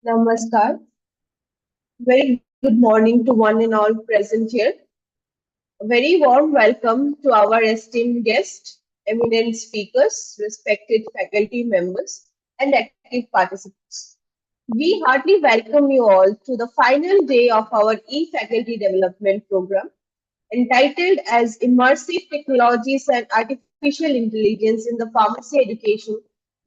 Namaskar. Very good morning to one and all present here. A very warm welcome to our esteemed guests, eminent speakers, respected faculty members, and active participants. We heartily welcome you all to the final day of our e-faculty development program entitled as Immersive Technologies and Artificial Intelligence in the Pharmacy Education,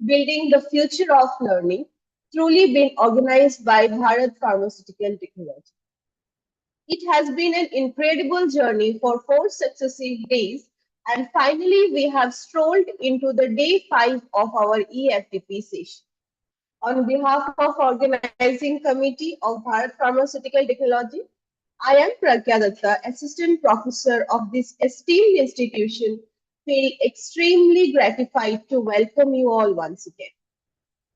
Building the Future of Learning, truly been organized by Bharat Pharmaceutical Technology. It has been an incredible journey for 4 successive days, and finally, we have strolled into the day 5 of our EFTP session. On behalf of Organizing Committee of Bharat Pharmaceutical Technology, I am Pragya Datta, Assistant Professor of this esteemed institution, feel extremely gratified to welcome you all once again.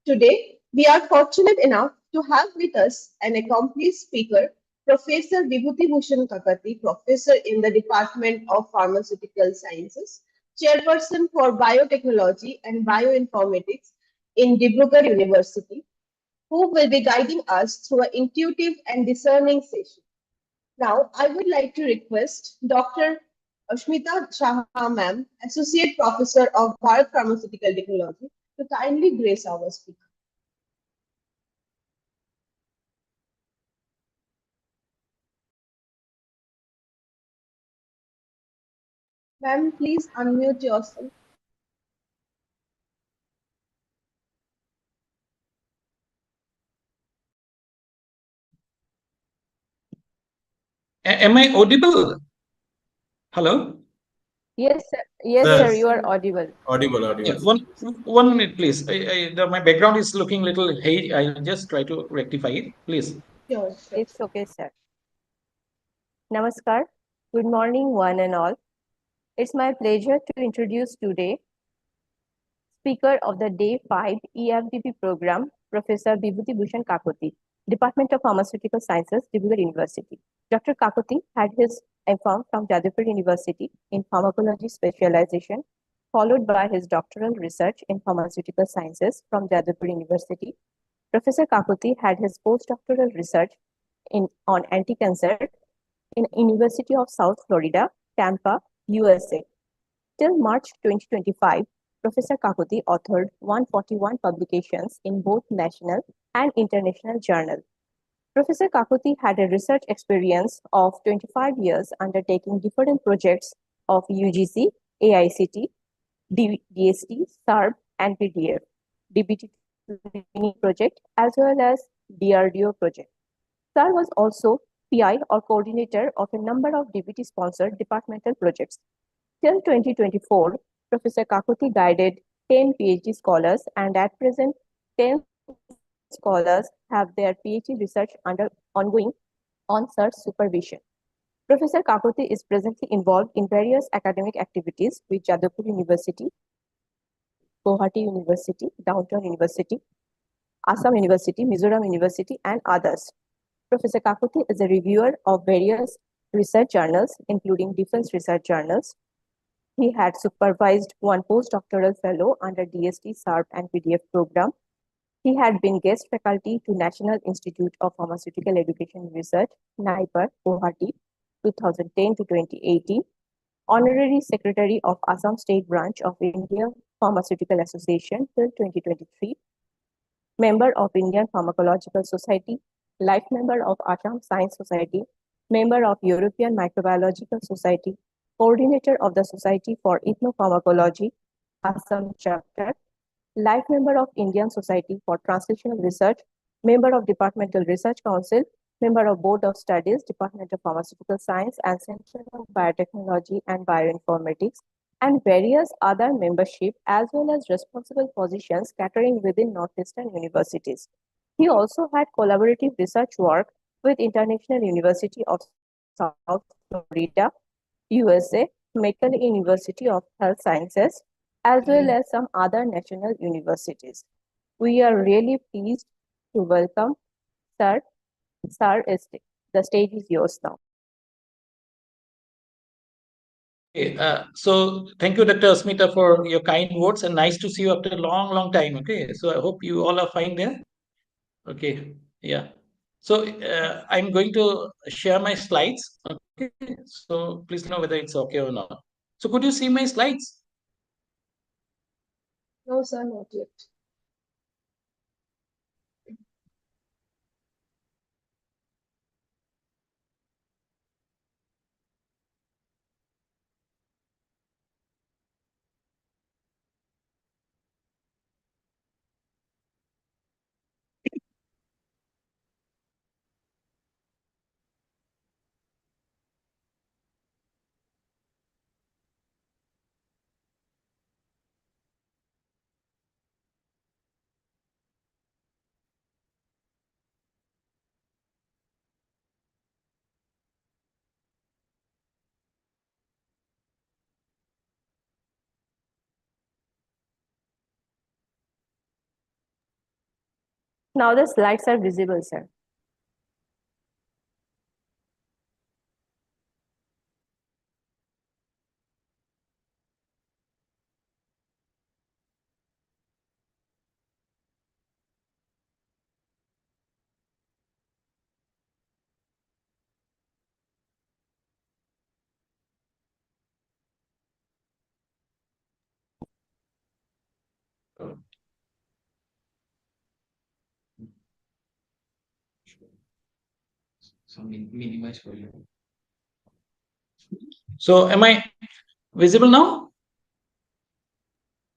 Today, we are fortunate enough to have with us an accomplished speaker, Professor Vibhuti Bhushan Kakati, Professor in the Department of Pharmaceutical Sciences, Chairperson for Biotechnology and Bioinformatics in Dibrugarh University, who will be guiding us through an intuitive and discerning session. Now, I would like to request Dr. Ashmita Shah ma'am, Associate Professor of Bharat Pharmaceutical Technology, to kindly grace our speaker. Ma'am, please unmute yourself. Am I audible? Hello? Yes, sir. Yes, Yes, sir, Sir, you sir. are audible. yeah, Audible. one minute, please. My background is looking little hazy. I'll just try to rectify it, please. Sure, sure. It's okay, sir. Namaskar. Good morning, one and all. It's my pleasure to introduce today speaker of the Day 5 EFDP program, Professor Vibhuti Bhushan Kakoti, Department of Pharmaceutical Sciences, Dibrugarh University. Dr. Kakoti had his M.Pharm from Jadavpur University in pharmacology specialization, followed by his doctoral research in pharmaceutical sciences from Jadavpur University. Professor Kakoti had his postdoctoral research on anti-cancer in University of South Florida, Tampa, USA. Till March 2025, Professor Kakoti authored 141 publications in both national and international journals. Professor Kakoti had a research experience of 25 years undertaking different projects of UGC, AICT, DST, SARB, and PDF, DBT training project, as well as DRDO project. SAR was also PI or coordinator of a number of DBT-sponsored departmental projects. Till 2024, Professor Kakoti guided 10 PhD scholars, and at present, 10 scholars have their PhD research ongoing on SAR's supervision. Professor Kakoti is presently involved in various academic activities with Jadavpur University, Guwahati University, Downtown University, Assam University, Mizoram University, and others. Professor Kakoti is a reviewer of various research journals, including defense research journals. He had supervised one postdoctoral fellow under DST, SARP, and PDF program. He had been guest faculty to National Institute of Pharmaceutical Education Research, NIPER, Guwahati, 2010 to 2018, Honorary Secretary of Assam State Branch of India Pharmaceutical Association till 2023, member of Indian Pharmacological Society, life member of Assam Science Society, member of European Microbiological Society, coordinator of the Society for Ethnopharmacology, Assam chapter, life member of Indian Society for Translational Research, member of Departmental Research Council, member of Board of Studies, Department of Pharmaceutical Science and Center of Biotechnology and Bioinformatics, and various other membership as well as responsible positions catering within Northeastern universities. He also had collaborative research work with International University of South Florida, USA, Medical University of Health Sciences, as well as some other national universities. We are really pleased to welcome Sir. Sir, the stage is yours now. Okay, so thank you, Dr. Asmita, for your kind words, and nice to see you after a long, long time. Okay, so I hope you all are fine there. Okay. Yeah. So I'm going to share my slides. Okay. So please let me know whether it's okay or not. So could you see my slides? No, sir, not yet. Now the slides are visible, sir. So minimize for you. So am I visible now?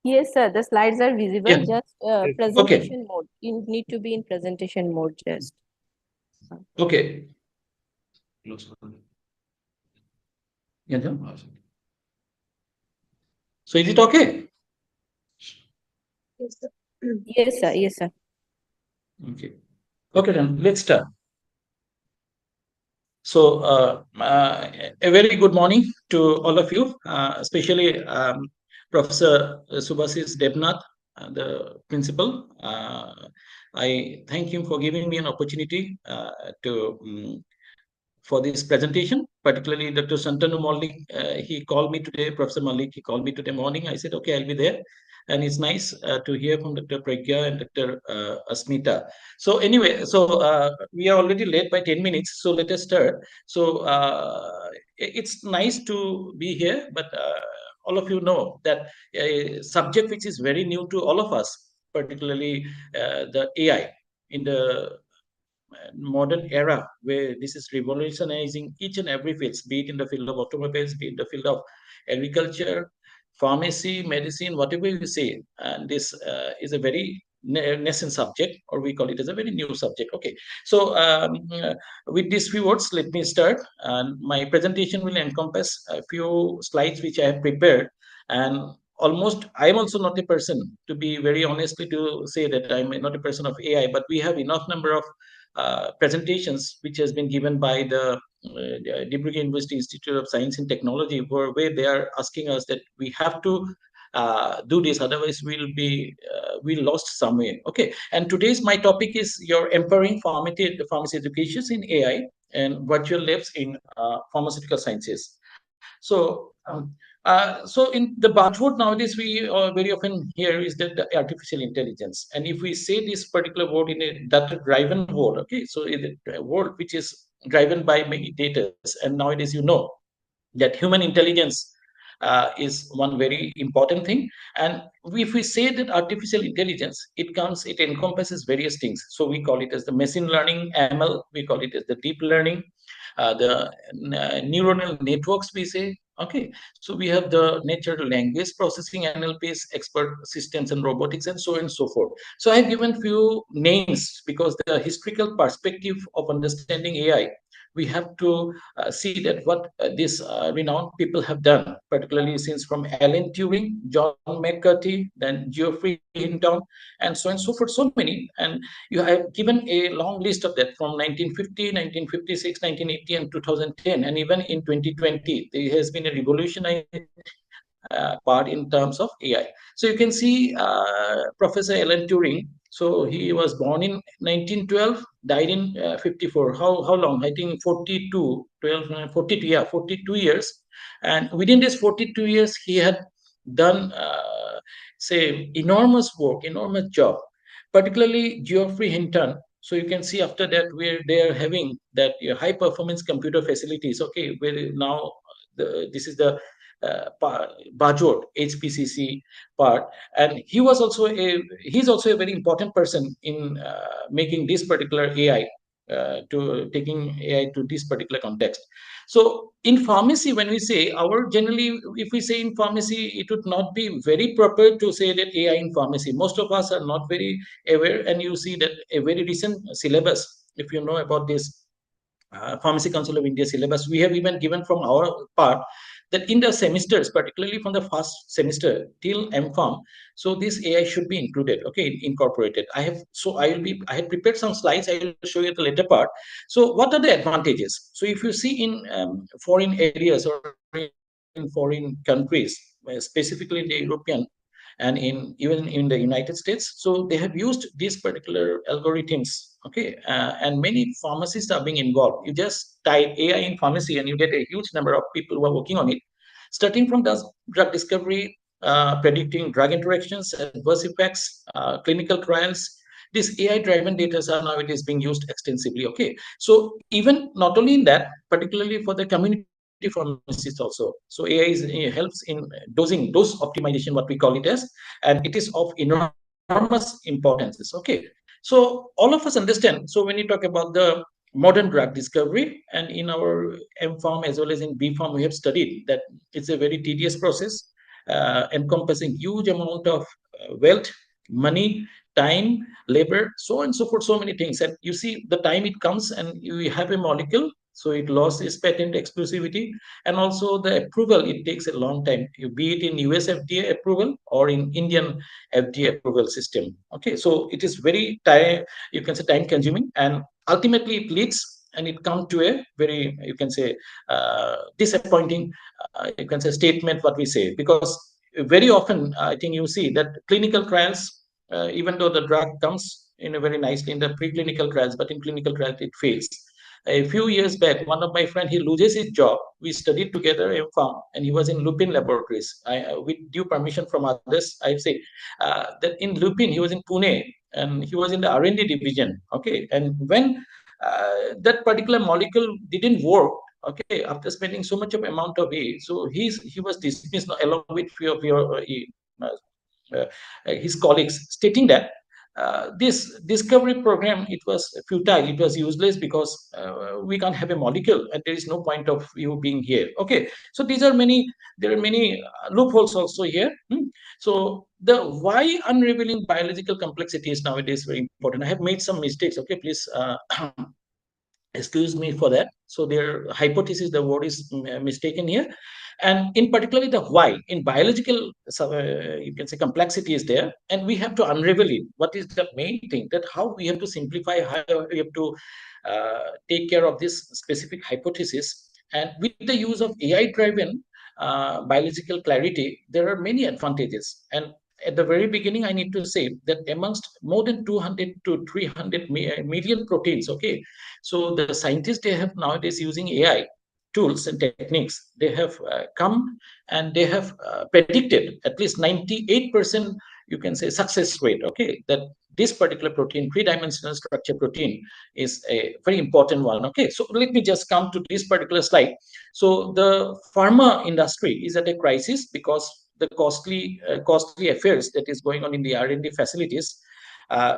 Yes, sir. The slides are visible. Yeah. Just Okay. presentation mode. You need to be in presentation mode. Just. Okay. Yeah. So is it okay? Yes, sir. Yes, sir. Yes, sir. Okay. Okay, then let's start. So, a very good morning to all of you, especially Professor Subhasis Debnath, the principal. I thank him for giving me an opportunity to for this presentation, particularly Dr. Santanu Malik. He called me today, Professor Malik, he called me today morning. I said, okay, I'll be there. And it's nice to hear from Dr. Pragya and Dr. Asmita. So anyway, so we are already late by 10 minutes. So let us start. So it's nice to be here, but all of you know that a subject which is very new to all of us, particularly the AI in the modern era where this is revolutionizing each and every field, be it in the field of automobiles, be it in the field of agriculture, pharmacy, medicine, whatever you say. And this is a very nascent subject, or we call it as a very new subject. Okay, so with these few words, let me start. And my presentation will encompass a few slides which I have prepared. And almost, I'm also not a person, to be very honestly, to say that I'm not a person of AI, but we have enough number of presentations which has been given by the Dibrugarh University Institute of Science and Technology, where they are asking us that we have to do this, otherwise we lost somewhere. Okay, and today's my topic is your empowering pharmacy education in AI and virtual labs in pharmaceutical sciences. So in the buzzword nowadays we very often hear is that the artificial intelligence, and if we say this particular word in a data-driven world, okay, so in a world which is driven by many data, and nowadays you know that human intelligence is one very important thing. And if we say that artificial intelligence, it encompasses various things. So we call it as the machine learning, ML, we call it as the deep learning, the neuronal networks, we say. Okay, so we have the natural language processing, NLPs, expert systems and robotics, and so on and so forth. So I have given few names because the historical perspective of understanding AI, we have to see that what these renowned people have done, particularly since from Alan Turing, John McCarthy, then Geoffrey Hinton, and so on and so forth, so many. And you have given a long list of that from 1950, 1956, 1980, and 2010, and even in 2020, there has been a revolutionary part in terms of AI. So you can see Professor Alan Turing. So he was born in 1912, died in 54. How long? I think 42, 12, 42, yeah, 42 years. And within this 42 years, he had done, say, enormous work, enormous job. Particularly Geoffrey Hinton. So you can see after that where they are having that high performance computer facilities. Okay, where now this is the Bajot HPCC part, and he's also a very important person in making this particular AI to taking AI to this particular context. So in pharmacy, when we say our generally, if we say in pharmacy, it would not be very proper to say that AI in pharmacy. Most of us are not very aware, and you see that a very recent syllabus, if you know about this Pharmacy Council of India syllabus, we have even given from our part that in the semesters, particularly from the first semester till MPharm, so this AI should be included, okay, incorporated. I had prepared some slides. I will show you the later part. So what are the advantages? So if you see in foreign areas or in foreign countries, specifically in the European and in even in the United States, so they have used these particular algorithms, okay, and many pharmacists are being involved. You just type AI in pharmacy and you get a huge number of people who are working on it, starting from drug discovery, predicting drug interactions, adverse effects, clinical trials. These AI driven data are nowadays being used extensively, okay. So even not only in that, particularly for the community pharmacists also, so AI helps in dose optimization, what we call it as, and it is of enormous importance, okay. So all of us understand, so when you talk about the modern drug discovery, and in our M farm as well as in B farm, we have studied that it's a very tedious process, encompassing huge amount of wealth, money, time, labor, so on and so forth, so many things. And you see, the time it comes and you have a molecule, so it lost its patent exclusivity, and also the approval, it takes a long time, be it in US FDA approval or in Indian FDA approval system. Okay, so it is very time, you can say, time consuming, and ultimately it leads and it comes to a very, you can say, disappointing, you can say, statement, what we say, because very often I think you see that clinical trials, even though the drug comes in a very nicely in the preclinical trials, but in clinical trials it fails. A few years back, one of my friend, he loses his job. We studied together in farm, and he was in Lupin Laboratories. With due permission from others, I say that in Lupin, he was in Pune, and he was in the R&D division. Okay, and when that particular molecule didn't work, okay, after spending so much of amount of it, so he was dismissed along with few of uh, uh, his colleagues, stating that this discovery program, it was futile, it was useless, because we can't have a molecule and there is no point of you being here. Okay, so there are many loopholes also here. So the why unraveling biological complexity is nowadays very important. I have made some mistakes, okay, please excuse me for that. So their hypothesis, the word is mistaken here, and in particularly the why in biological, you can say, complexity is there, and we have to unravel it. What is the main thing, that how we have to simplify, how we have to take care of this specific hypothesis, and with the use of AI driven biological clarity, there are many advantages. And at the very beginning, I need to say that amongst more than 200 to 300 million proteins, okay, so the scientists, they have nowadays using AI tools and techniques. They have come and they have predicted at least 98%, you can say, success rate. Okay, that this particular protein, three-dimensional structure protein, is a very important one. Okay, so let me just come to this particular slide. So the pharma industry is at a crisis because the costly affairs that is going on in the R&D facilities,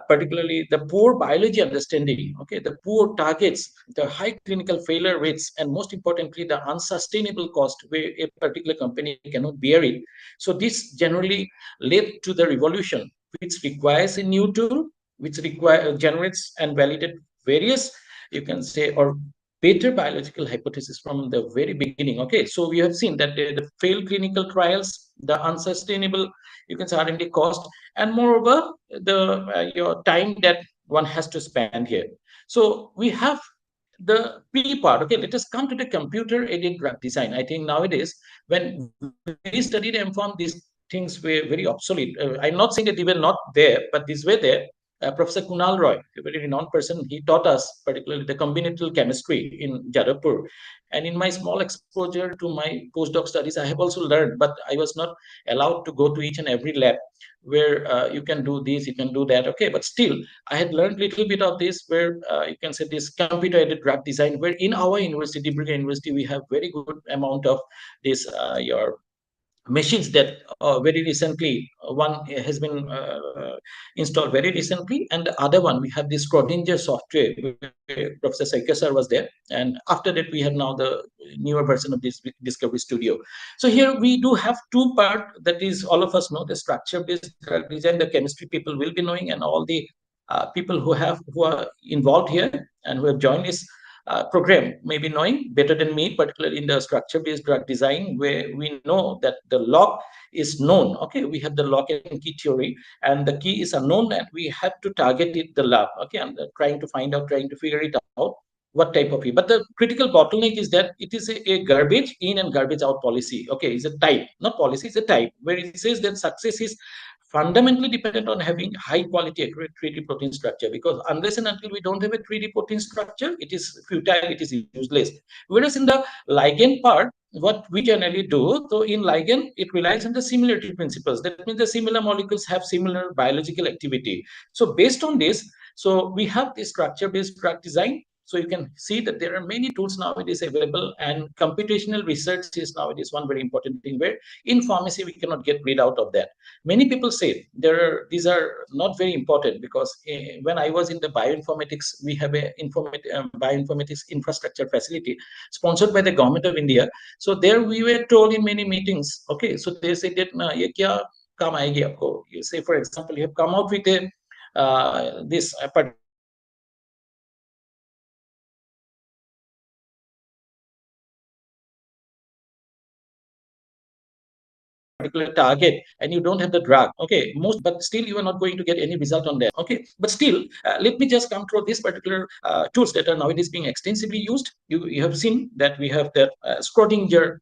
particularly the poor biology understanding, okay, the poor targets, the high clinical failure rates, and most importantly, the unsustainable cost where a particular company cannot bear it. So this generally led to the revolution, which requires a new tool, which generates and validate various, you can say, or better biological hypothesis from the very beginning. Okay, so we have seen that the failed clinical trials, the unsustainable, you can say, R&D cost, and moreover the your time that one has to spend here. So we have the P part. Okay, let us come to the computer aided drug design. I think nowadays, when we studied MPharm, these things were very obsolete. I'm not saying that they were not there, but these were there. Professor Kunal Roy, a very renowned person, he taught us particularly the combinatorial chemistry in Jadavpur. And in my small exposure to my postdoc studies, I have also learned, but I was not allowed to go to each and every lab where you can do this, you can do that. Okay, but still, I had learned little bit of this where you can say this computer-aided drug design, where in our university, Dibrugarh University, we have very good amount of this your machines that very recently one has been installed very recently, and the other one we have this Schrodinger software where Professor Saika sir was there, and after that we have now the newer version of this Discovery Studio. So here we do have two part, that is all of us know the structure based drug design, the chemistry people will be knowing, and all the people who are involved here and who have joined this program may be knowing better than me, particularly in the structure-based drug design, where we know that the lock is known. Okay, we have the lock and key theory, and the key is unknown, and we have to target it the lab. Okay, and trying to find out, trying to figure it out what type of key. But the critical bottleneck is that it is a garbage in and garbage out policy. Okay, it's a type, not policy, it's a type, where it says that success is fundamentally dependent on having high quality accurate 3D protein structure, because unless and until we don't have a 3D protein structure, it is futile, it is useless. Whereas in the ligand part, what we generally do, so in ligand, it relies on the similarity principles. That means the similar molecules have similar biological activity. So based on this, so we have this structure-based drug design. So you can see that there are many tools nowadays available, and computational research is nowadays one very important thing, where in pharmacy we cannot get rid out of that. Many people say these are not very important, because when I was in the bioinformatics, we have a bioinformatics infrastructure facility sponsored by the government of India. So there we were told in many meetings, okay, so they said that na ye kya काम आएगी आपको. You say, for example, you have come out with a this particular target, and you don't have the drug. Okay, so what will happen? So you will have this particular target and you don't have the drug. Okay, most, but still you are not going to get any result on that. Okay, but still, let me just come through this particular tools that are nowadays being extensively used. You have seen that we have the Schrodinger,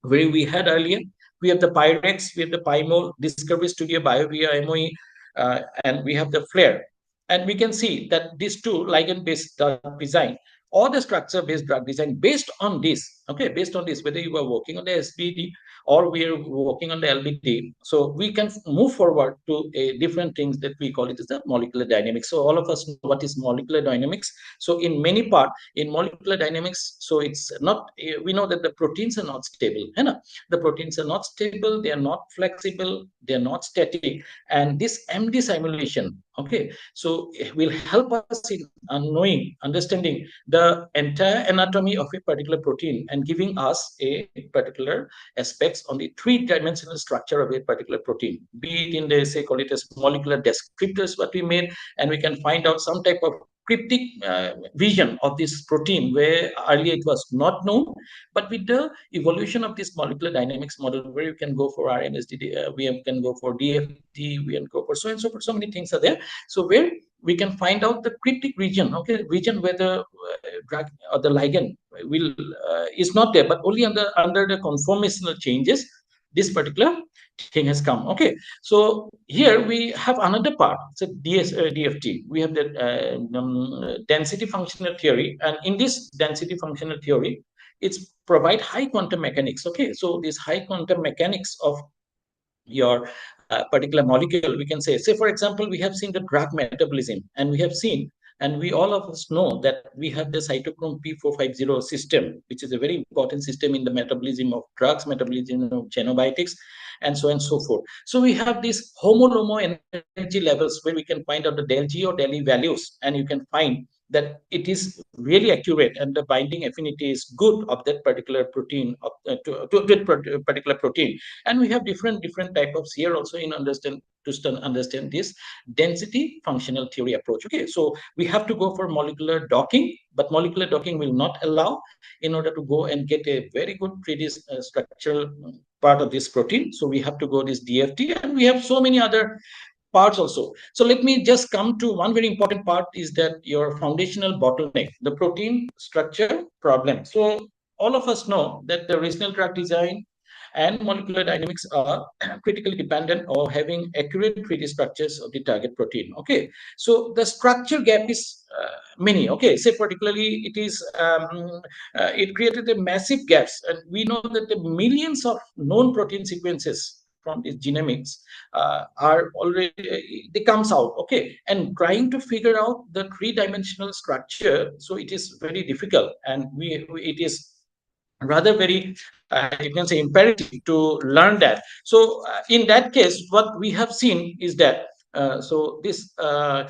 where we had earlier. We have the Pyrex, we have the Pymol, Discovery Studio, BioVia, MOE, and we have the Flare. And we can see that these two ligand-based drug design or the structure-based drug design based on this, okay, based on this, whether you are working on the SBD or we are working on the LBD, so we can move forward to a different things that we call it as the molecular dynamics. So all of us know what is molecular dynamics. So in many part, in molecular dynamics, so it's not, we know that the proteins are not stable. The proteins are not stable, they are not flexible, they are not static, and this MD simulation, okay, so it will help us in knowing, understanding the entire anatomy of a particular protein and giving us a particular aspects on the three-dimensional structure of a particular protein, be it in the, say, call it as molecular descriptors what we made, and we can find out some type of cryptic vision of this protein where earlier it was not known. But with the evolution of this molecular dynamics model, where you can go for RMSD, we can go for DFT, we can go for so and so forth, so many things are there. So where we can find out the cryptic region, okay, region where the drug or the ligand will is not there, but only under the conformational changes, this particular thing has come. Okay, so here we have another part. So DFT, we have the density functional theory, and in this density functional theory, it's provide high quantum mechanics. Okay, so this high quantum mechanics of your particular molecule, we can say for example, we have seen the drug metabolism, and we have seen, and we all of us know that we have the cytochrome P450 system, which is a very important system in the metabolism of drugs, metabolism of xenobiotics, and so on and so forth. So we have these homolomo energy levels, where we can find out the del G or del E values, and you can find that it is really accurate, and the binding affinity is good of that particular protein, to that particular protein. And we have different type of here also in understand this density functional theory approach. Okay, so we have to go for molecular docking, but molecular docking will not allow in order to go and get a very good 3D structural part of this protein. So we have to go this DFT, and we have so many other parts also. So let me just come to one very important part, is that your foundational bottleneck, the protein structure problem. So all of us know that the original drug design and molecular dynamics are critically dependent on having accurate 3D structures of the target protein. Okay, so the structure gap is many. Okay, say particularly it created a massive gaps, and we know that the millions of known protein sequences from these genomics are already they comes out. Okay, and trying to figure out the three-dimensional structure, so it is very difficult, and it is rather very you can say imperative to learn that. So in that case what we have seen is that so this I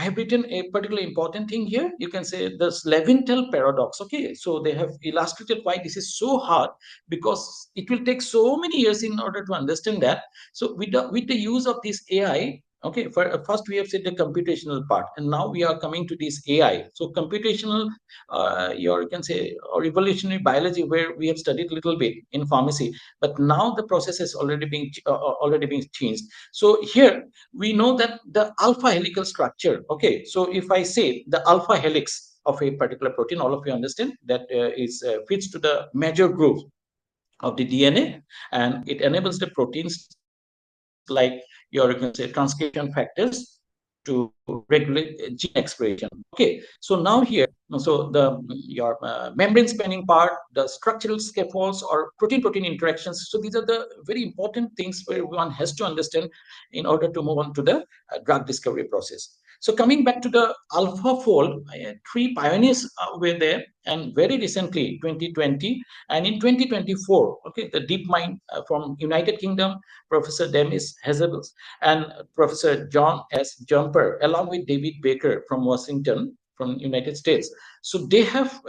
have written a particularly important thing here. You can say the Leventhal paradox. Okay, so they have illustrated why this is so hard, because it will take so many years in order to understand that. So with the use of this AI, okay, first we have said the computational part, and now we are coming to this AI. So computational, you can say, or evolutionary biology, where we have studied a little bit in pharmacy, but now the process is already being changed. So here we know that the alpha helical structure. Okay, so if I say the alpha helix of a particular protein, all of you understand that is fits to the major group of the DNA, and it enables the proteins like your, you can say, transcription factors to regulate gene expression. Okay, so now here, so your membrane spanning part, the structural scaffolds or protein-protein interactions. So these are the very important things where one has to understand in order to move on to the drug discovery process. So coming back to the AlphaFold, three pioneers were there, and very recently, 2020, and in 2024, okay, the DeepMind from United Kingdom, Professor Demis Hazzebels, and Professor John S. Jumper, along with David Baker from Washington, from United States. So they have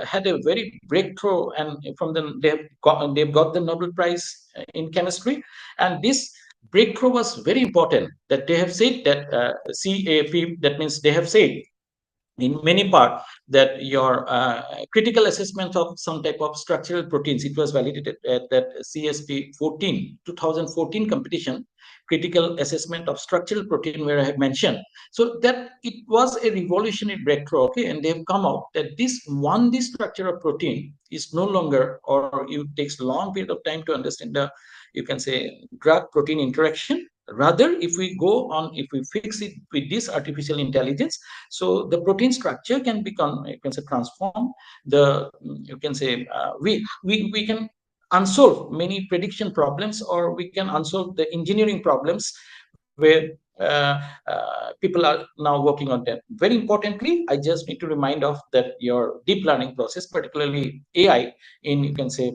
had a very breakthrough, and from them they've got the Nobel Prize in chemistry, and this breakthrough was very important. That they have said that CAP, that means they have said in many part that your critical assessment of some type of structural proteins, it was validated at that CSP 14 2014 competition, critical assessment of structural protein, where I have mentioned. So that it was a revolutionary breakthrough. Okay, and they have come out that this structure of protein is no longer, or it takes long period of time to understand the, you can say, drug protein interaction. Rather, if we go on, if we fix it with this artificial intelligence, so the protein structure can become, you can say, transform the, you can say, we can unsolve many prediction problems, or we can unsolve the engineering problems where people are now working on them. Very importantly, I just need to remind of that your deep learning process, particularly AI in, you can say,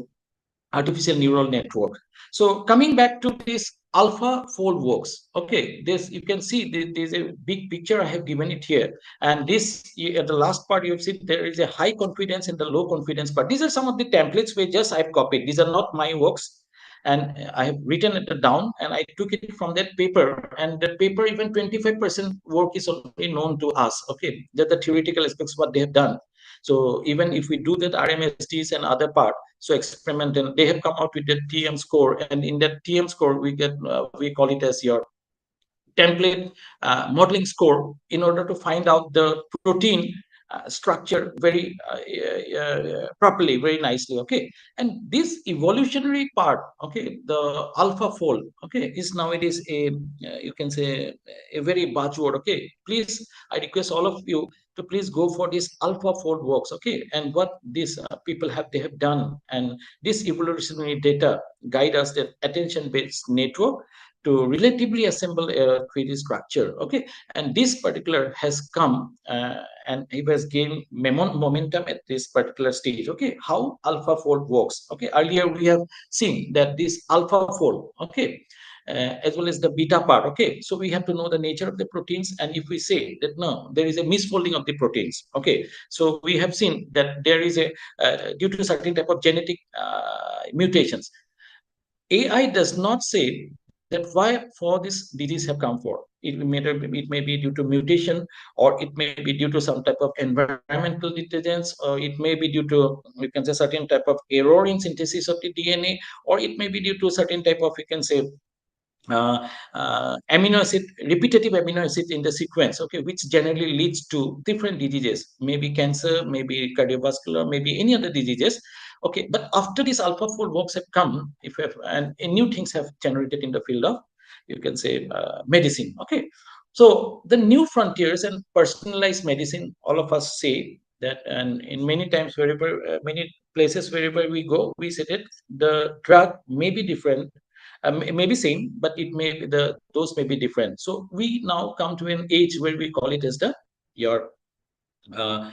artificial neural network. So coming back to this AlphaFold works. Okay, this you can see there's a big picture I have given it here, and this at the last part you have seen there is a high confidence and the low confidence part. These are some of the templates where just I've copied. These are not my works, and I have written it down, and I took it from that paper. And that paper, even 25% work is already known to us. Okay, that the theoretical aspects what they have done. So even if we do that RMSDs and other part, so experiment, and they have come out with the TM score, and in that TM score we get we call it as your template modeling score, in order to find out the protein structure very properly, very nicely. Okay, and this evolutionary part, okay, the AlphaFold, okay, is nowadays a you can say a very buzzword. Okay, please, I request all of you to please go for this AlphaFold works. Okay, and what these people have, they have done, and this evolutionary data guide us that attention based network to relatively assemble a 3D structure. Okay, and this particular has come and it has gained momentum at this particular stage. Okay, how AlphaFold works. Okay, earlier we have seen that this AlphaFold, okay, as well as the beta part. Okay, so we have to know the nature of the proteins, and if we say that no, there is a misfolding of the proteins. Okay, so we have seen that there is a due to certain type of genetic mutations. AI does not say that why for this disease have come for. It may be due to mutation, or it may be due to some type of environmental intelligence, or it may be due to, we can say, certain type of error in synthesis of the DNA, or it may be due to certain type of, you can say, amino acid, repetitive amino acid in the sequence, okay, which generally leads to different diseases, maybe cancer, maybe cardiovascular, maybe any other diseases. Okay, but after these AlphaFold works have come, and new things have generated in the field of, you can say, medicine. Okay, so the new frontiers and personalized medicine, all of us say that, and in many times, wherever many places wherever we go, we say that the drug may be different, it may be same, but it may the dose may be different. So we now come to an age where we call it as the your uh,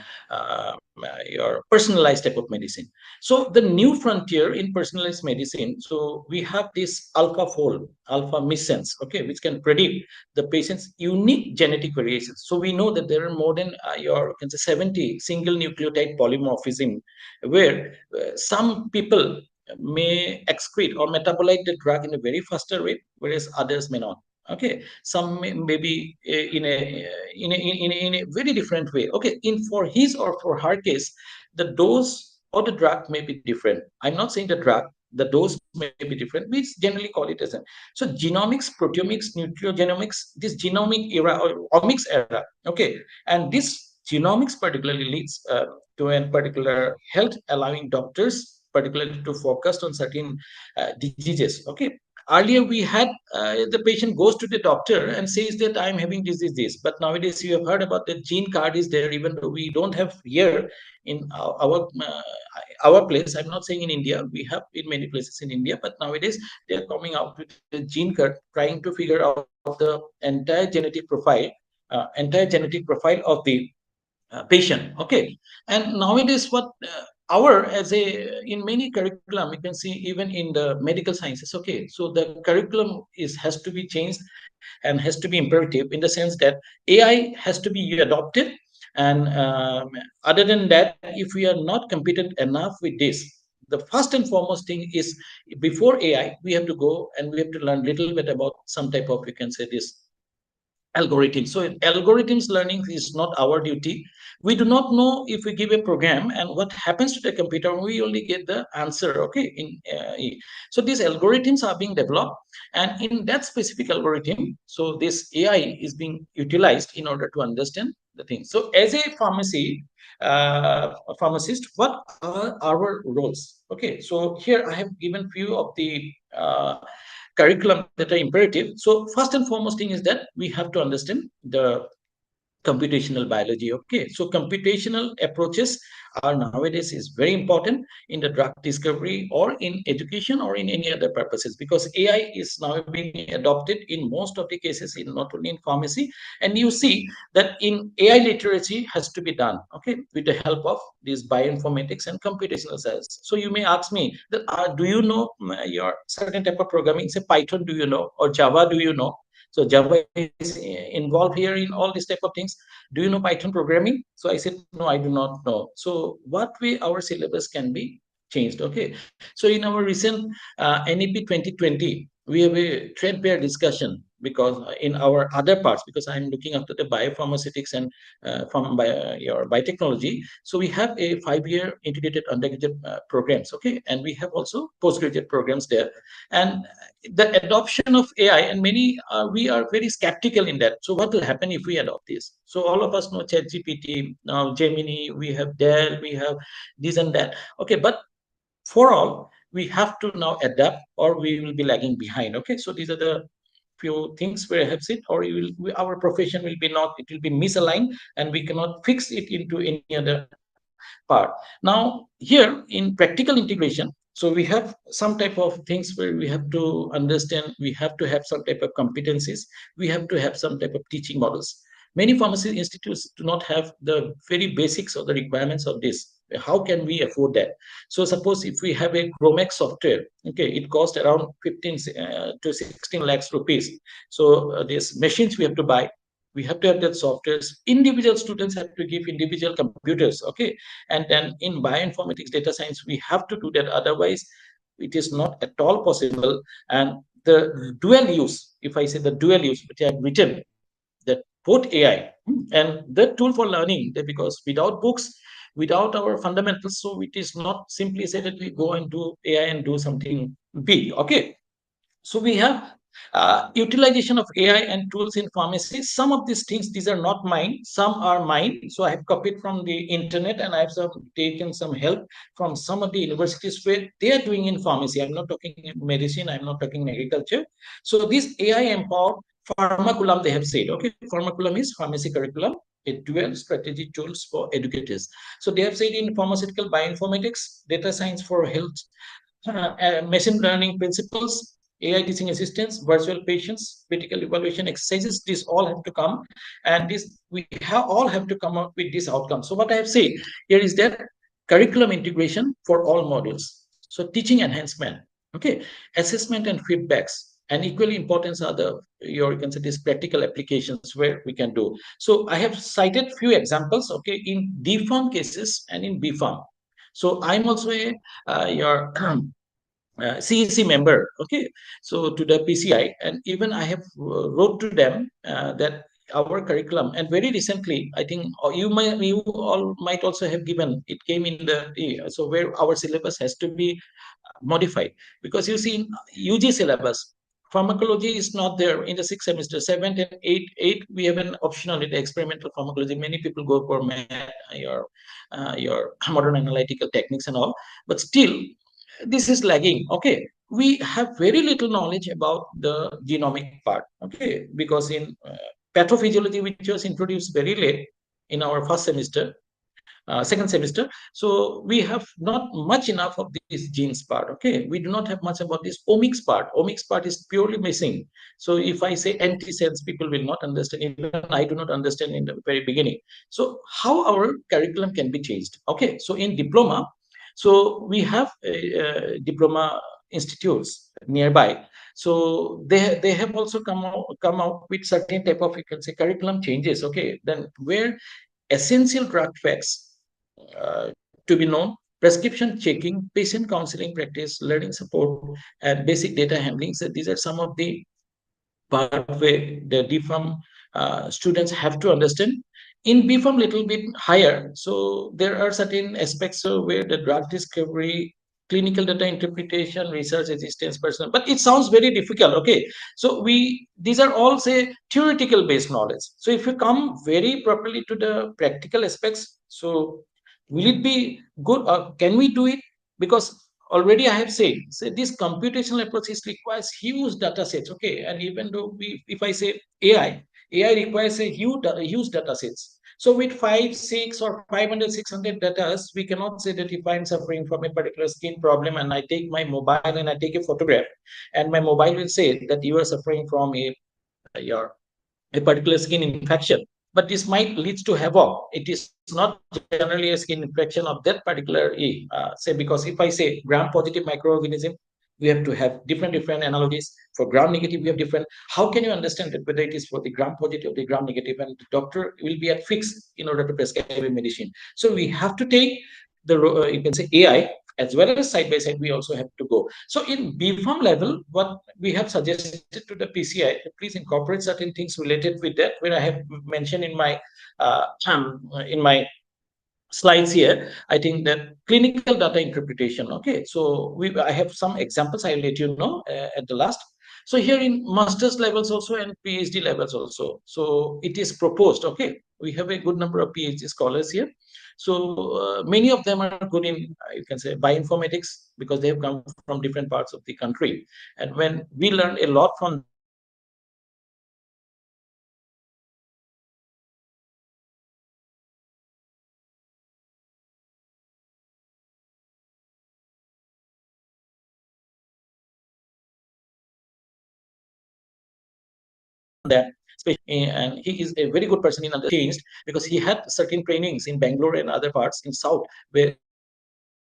your personalized type of medicine. So the new frontier in personalized medicine. So we have this alpha fold, alpha missense, okay, which can predict the patient's unique genetic variations. So we know that there are more than your can say 70 single nucleotide polymorphism, where some people may excrete or metabolite the drug in a very faster rate, whereas others may not. Okay, some maybe in a very different way. Okay, in for his or for her case, the dose or the drug may be different. I'm not saying the drug, the dose may be different. We generally call it as a, so genomics, proteomics, nucleogenomics, this genomic era or omics era. Okay, and this genomics particularly leads to a particular health, allowing doctors particularly to focus on certain diseases. Okay, earlier we had the patient goes to the doctor and says that I'm having this, but nowadays you have heard about the gene card is there, even though we don't have here in our place. I'm not saying in India, we have in many places in India, but nowadays they're coming out with the gene card, trying to figure out the entire genetic profile of the patient. Okay, and nowadays what our as a in many curriculum you can see, even in the medical sciences. Okay, so the curriculum is has to be changed and has to be imperative in the sense that AI has to be adopted. And other than that, if we are not competent enough with this, the first and foremost thing is, before AI we have to go and we have to learn little bit about some type of, you can say, this algorithms. So algorithms learning is not our duty. We do not know if we give a program and what happens to the computer. We only get the answer. Okay, so these algorithms are being developed, and in that specific algorithm, so this AI is being utilized in order to understand the thing. So as a pharmacist, what are our roles? Okay, so here I have given few of the curriculum that are imperative. So first and foremost thing is that we have to understand the computational biology. Okay, so computational approaches are nowadays is very important in the drug discovery or in education or in any other purposes, because AI is now being adopted in most of the cases, in not only in pharmacy. And you see that in AI literacy has to be done, okay, with the help of these bioinformatics and computational science. So you may ask me that do you know your certain type of programming, say Python, do you know, or Java, do you know? So Java is involved here in all these type of things. Do you know Python programming? So I said, no, I do not know. So what way our syllabus can be changed? Okay. So in our recent NEP 2020, we have a threadbare discussion, because in our other parts, because I'm looking after the biopharmaceutics and your biotechnology. So we have a 5-year integrated undergraduate programs. Okay. And we have also postgraduate programs there. And the adoption of AI, and many we are very skeptical in that. So what will happen if we adopt this? So all of us know ChatGPT, now Gemini, we have Dell, we have this and that. Okay, but for all, we have to now adapt, or we will be lagging behind. Okay, so these are the few things where I have said, or our profession will be not, it will be misaligned, and we cannot fix it into any other part. Now, here in practical integration, so we have some type of things where we have to understand, we have to have some type of competencies, we have to have some type of teaching models. Many pharmacy institutes do not have the very basics or the requirements of this. How can we afford that? So suppose if we have a Chromex software, okay, it costs around 15 to 16 lakhs rupees. So these machines we have to buy, we have to have that softwares. Individual students have to give individual computers. Okay, and then in bioinformatics, data science, we have to do that. Otherwise, it is not at all possible. And the dual use, if I say the dual use, which I have written, that both AI and the tool for learning, that because without books, without our fundamentals, so it is not simply say that we go and do AI and do something big. Okay, so we have Utilization of AI and tools in pharmacy. Some of these things, these are not mine. Some are mine. So I have copied from the internet, and I've taken some help from some of the universities where they are doing in pharmacy. I'm not talking medicine. I'm not talking agriculture. So this AI empowered pharmaculum, they have said. Okay, pharmaculum is pharmacy curriculum, a dual strategy tools for educators. So they have said in pharmaceutical bioinformatics, data science for health, machine learning principles, AI teaching assistants, virtual patients, critical evaluation exercises. These all have to come, and this we have all have to come up with this outcome. So what I have said here is that curriculum integration for all modules. So teaching enhancement, okay, assessment and feedbacks, and equally important are the your you can say these practical applications where we can do. So I have cited few examples, okay, in DPharm cases and in BPharm. So I'm also a your CEC member, okay, so to the PCI, and even I have wrote to them that our curriculum, and very recently, I think you all might also have given it came in the so where our syllabus has to be modified, because you see in UG syllabus, pharmacology is not there in the sixth semester. Seventh and eight we have an optional in the experimental pharmacology. Many people go for your modern analytical techniques and all, but still this is lagging. Okay, we have very little knowledge about the genomic part. Okay, because in pathophysiology, which was introduced very late in our first semester, second semester. So we have not much enough of this genes part. Okay, we do not have much about this omics part. Omics part is purely missing. So if I say antisense, people will not understand. Even I do not understand in the very beginning. So how our curriculum can be changed? Okay, so in diploma, so we have diploma institutes nearby. So they have also come out with certain type of, you can say, curriculum changes. Okay, then where essential drug facts to be known, prescription checking, patient counseling practice, learning support, and basic data handling. So these are some of the part where the DPharm students have to understand. In BPharm, little bit higher. So there are certain aspects where the drug discovery, clinical data interpretation, research assistance, personal. But it sounds very difficult. Okay, so these are all say theoretical based knowledge. So if you come very properly to the practical aspects, so will it be good, or can we do it? Because already I have said, this computational approach is requires huge data sets. Okay, and even though if I say AI requires a huge data sets. So with 5, 6, or 500, 600 data, we cannot say that if I'm suffering from a particular skin problem and I take my mobile and I take a photograph, and my mobile will say that you are suffering from a particular skin infection, but this might leads to havoc. It is not generally a skin infection of that particular say, because if I say gram positive microorganism, we have to have different analogies. For gram negative, we have different. How can you understand that whether it is for the gram positive or the gram negative? And the doctor will be at fix in order to prescribe a medicine. So we have to take the you can say AI, as well as side by side we also have to go. So in BPharm level, what we have suggested to the PCI, please incorporate certain things related with that, where I have mentioned in my slides here. I think that clinical data interpretation. Okay, so I have some examples. I'll let you know at the last. So here in master's levels also and PhD levels also. So it is proposed. Okay, we have a good number of PhD scholars here. So many of them are good in you can say bioinformatics, because they have come from different parts of the country. And when we learn a lot from them, so we have suggested to them that we have suggested to them that and he is a very good person in changed, because he had certain trainings in Bangalore and other parts in South, where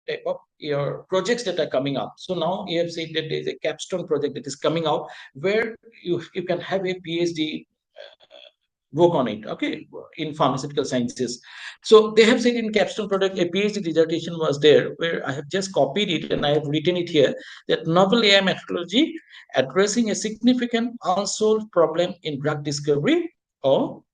type of your projects that are coming up. So now you have said that there is a capstone project that is coming out, where you can have a PhD work on it, okay, in pharmaceutical sciences. So they have said in capstone project a PhD dissertation was there, where I have just copied it and I have written it here, that novel AI methodology addressing a significant unsolved problem in drug discovery or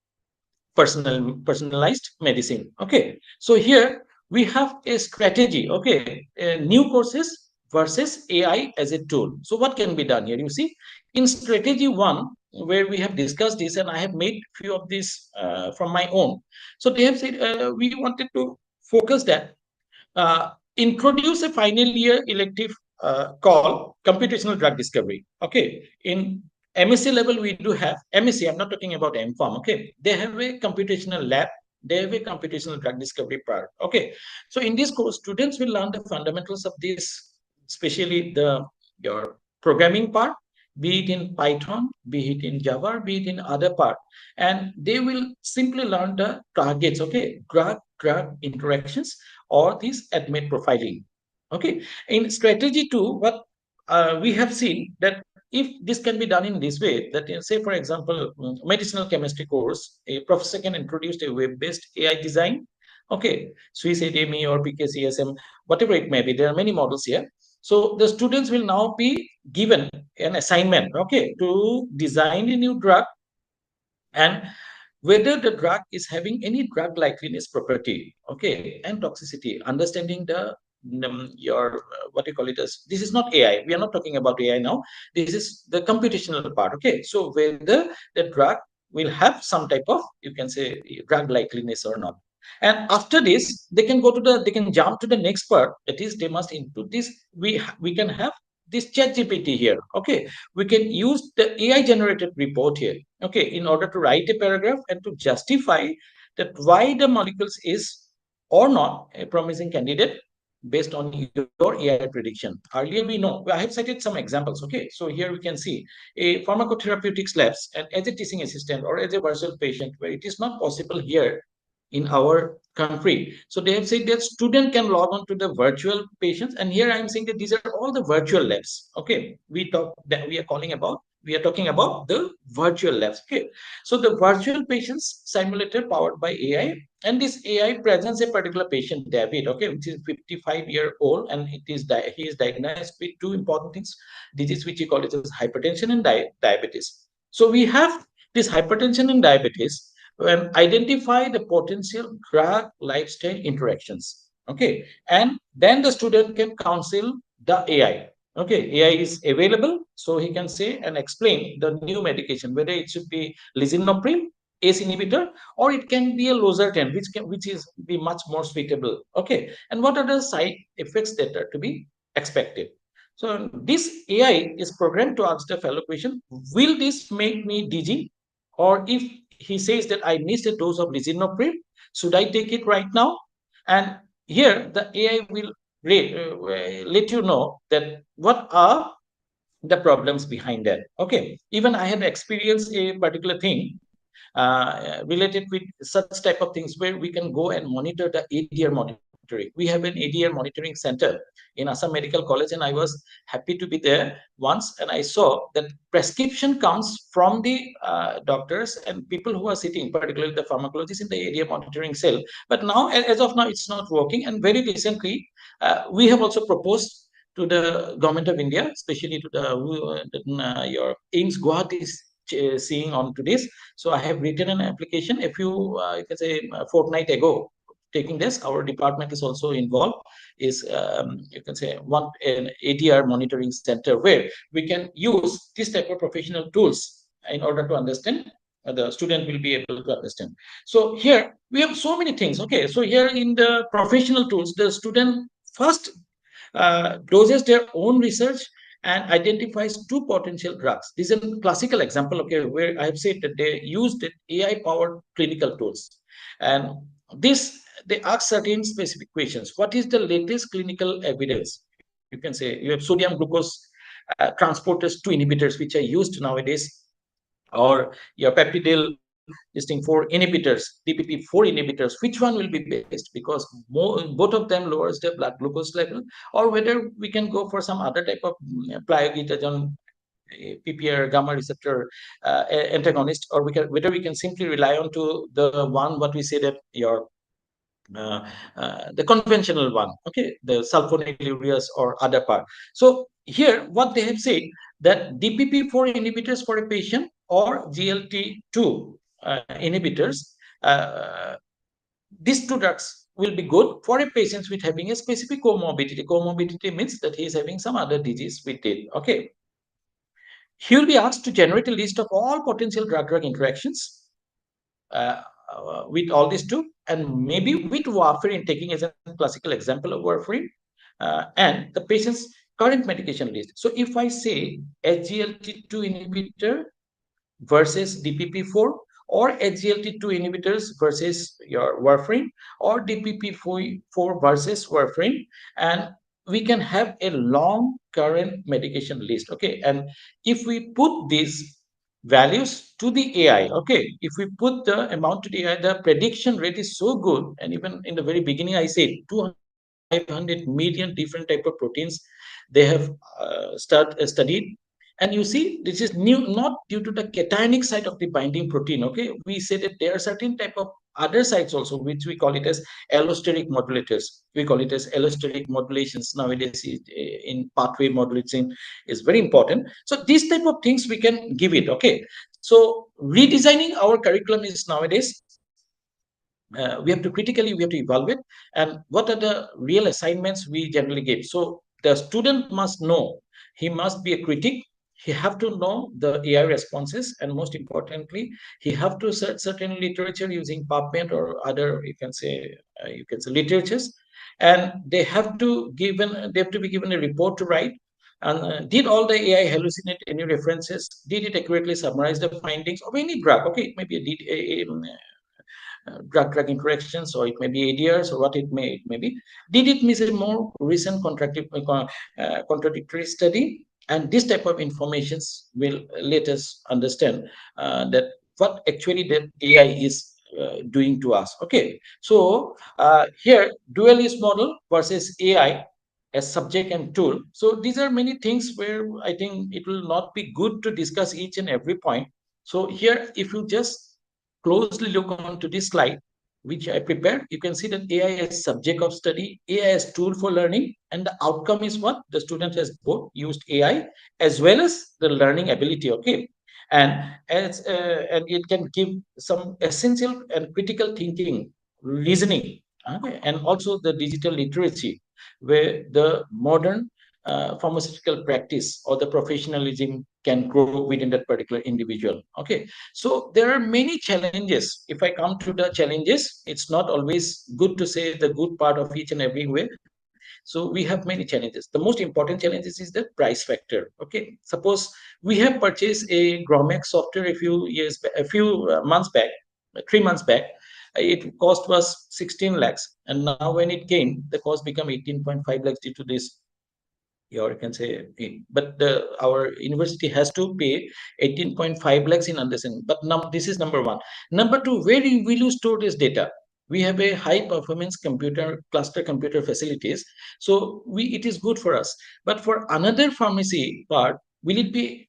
personalized medicine. Okay, so here we have a strategy. Okay, new courses, versus AI as a tool. So what can be done here? You see, in strategy one, where we have discussed this, and I have made few of these from my own. So they have said we wanted to focus that introduce a final year elective called computational drug discovery. Okay, in MSc level we do have MSc. I'm not talking about MPharm. Okay, they have a computational lab. They have a computational drug discovery part. Okay, so in this course, students will learn the fundamentals of this, especially the your programming part, be it in Python, be it in Java, be it in other part, and they will simply learn the targets. Okay, drug interactions or this admit profiling. Okay, in strategy two, what we have seen that if this can be done in this way, that say for example, medicinal chemistry course, a professor can introduce a web-based AI design. Okay, Swiss ADME or PKCSM, whatever it may be, there are many models here. So the students will now be given an assignment, okay, to design a new drug, and whether the drug is having any drug likeliness property, okay, and toxicity, understanding the your what you call it as, this is not AI, we are not talking about AI now, this is the computational part. Okay, so whether the drug will have some type of, you can say, drug likeliness or not. And after this they can go to the, they can jump to the next part, that is they must input this, we can have this chat GPT here. Okay, we can use the AI generated report here, okay, in order to write a paragraph and to justify that why the molecules is or not a promising candidate based on your AI prediction. Earlier we know, I have cited some examples. Okay, so here we can see a pharmacotherapeutics labs, and as a teaching assistant or as a virtual patient, where it is not possible here in our country. So they have said that student can log on to the virtual patients, and here I am saying that these are all the virtual labs. Okay, we talk that we are calling about, we are talking about the virtual labs. Okay, so the virtual patients simulator powered by AI, and this AI presents a particular patient, David, okay, which is 55-year-old, and he is diagnosed with two important things, disease which he called it as hypertension and diabetes. So we have this hypertension and diabetes, and identify the potential drug lifestyle interactions. Okay, and then the student can counsel the AI. Okay, AI is available, so he can say and explain the new medication, whether it should be lisinopril, ACE inhibitor, or it can be a losartan, which is be much more suitable. Okay, and what are the side effects that are to be expected? So this AI is programmed to ask the fellow question: will this make me dizzy? Or if he says that I missed a dose of lisinopril, should I take it right now? And here the AI will let you know that what are the problems behind that. Okay, even I have experienced a particular thing related with such type of things, where we can go and monitor the ADR monitoring. We have an ADR monitoring center in Assam Medical College, and I was happy to be there once, and I saw that prescription comes from the doctors and people who are sitting, particularly the pharmacologists in the ADR monitoring cell. But now, as of now, it's not working. And very recently, we have also proposed to the government of India, especially to your AIMS Guwahati is seeing on to this. So I have written an application a few, you can say, a fortnight ago. Taking this, our department is also involved. Is you can say an ADR monitoring center, where we can use this type of professional tools in order to understand. The student will be able to understand. So here we have so many things. Okay, so here in the professional tools, the student first doses their own research and identifies two potential drugs. This is a classical example, okay, where I have said that they used AI-powered clinical tools. And this, they ask certain specific questions. What is the latest clinical evidence? You can say you have sodium glucose transporters 2 inhibitors, which are used nowadays, or your peptidyl listing 4 inhibitors, DPP4 inhibitors, which one will be best? Because both of them lowers the blood glucose level, or whether we can go for some other type of pioglitazone, PPR gamma receptor antagonist, or whether we can simply rely on to the one what we say that your uh, the conventional one, okay, the sulfonylureas or other part. So here what they have said, that DPP4 inhibitors for a patient or GLT2 inhibitors, these two drugs will be good for a patient with having a specific comorbidity. Comorbidity means that he is having some other disease with it. Okay. He will be asked to generate a list of all potential drug-drug interactions with all these two, and maybe with warfarin, taking as a classical example of warfarin, and the patient's current medication list. So if I say SGLT2 inhibitor versus DPP4, or SGLT2 inhibitors versus your warfarin, or DPP4 versus warfarin, and we can have a long current medication list. Okay, and if we put these values to the AI, okay, if we put the amount to the AI, the prediction rate is so good. And even in the very beginning, I said 200 to 500 million different type of proteins they have studied. And you see, this is new, not due to the cationic side of the binding protein. Okay, we say that there are certain type of other sites also, which we call it as allosteric modulators. We call it as allosteric modulations nowadays. In pathway modulation is very important. So these type of things we can give it. Okay, so redesigning our curriculum is nowadays, we have to critically, we have to evaluate, and what are the real assignments we generally give. So the student must know, he must be a critic, he have to know the AI responses, and most importantly, he have to search certain literature using PubMed or other, you can say literatures, and they have to be given a report to write. And did all the AI hallucinate any references? Did it accurately summarize the findings of any drug? Okay, it may be drug-drug interactions, or it may be ADRs, or what it may be. Did it miss a more recent contradictory study? And this type of informations will let us understand that what actually the AI is doing to us. Okay, so here dual use model versus AI as subject and tool. So these are many things where I think it will not be good to discuss each and every point. So here, if you just closely look onto this slide, which I prepared, you can see that AI as subject of study, AI as tool for learning, and the outcome is what? The student has both used AI as well as the learning ability. Okay, and and it can give some essential and critical thinking, reasoning, and also the digital literacy, where the modern pharmaceutical practice or the professionalism can grow within that particular individual. Okay, so there are many challenges. If I come to the challenges, it's not always good to say the good part of each and every way. So we have many challenges. The most important challenges is the price factor. Okay, suppose we have purchased a Gromex software a few months back, 3 months back. It cost was 16 lakhs, and now when it came, the cost become 18.5 lakhs due to this, or you can say, but our university has to pay 18.5 lakhs in understanding. But now this is number one. Number two, where will you store this data? We have a high performance computer cluster computer facilities, so it is good for us. But for another pharmacy part, will it be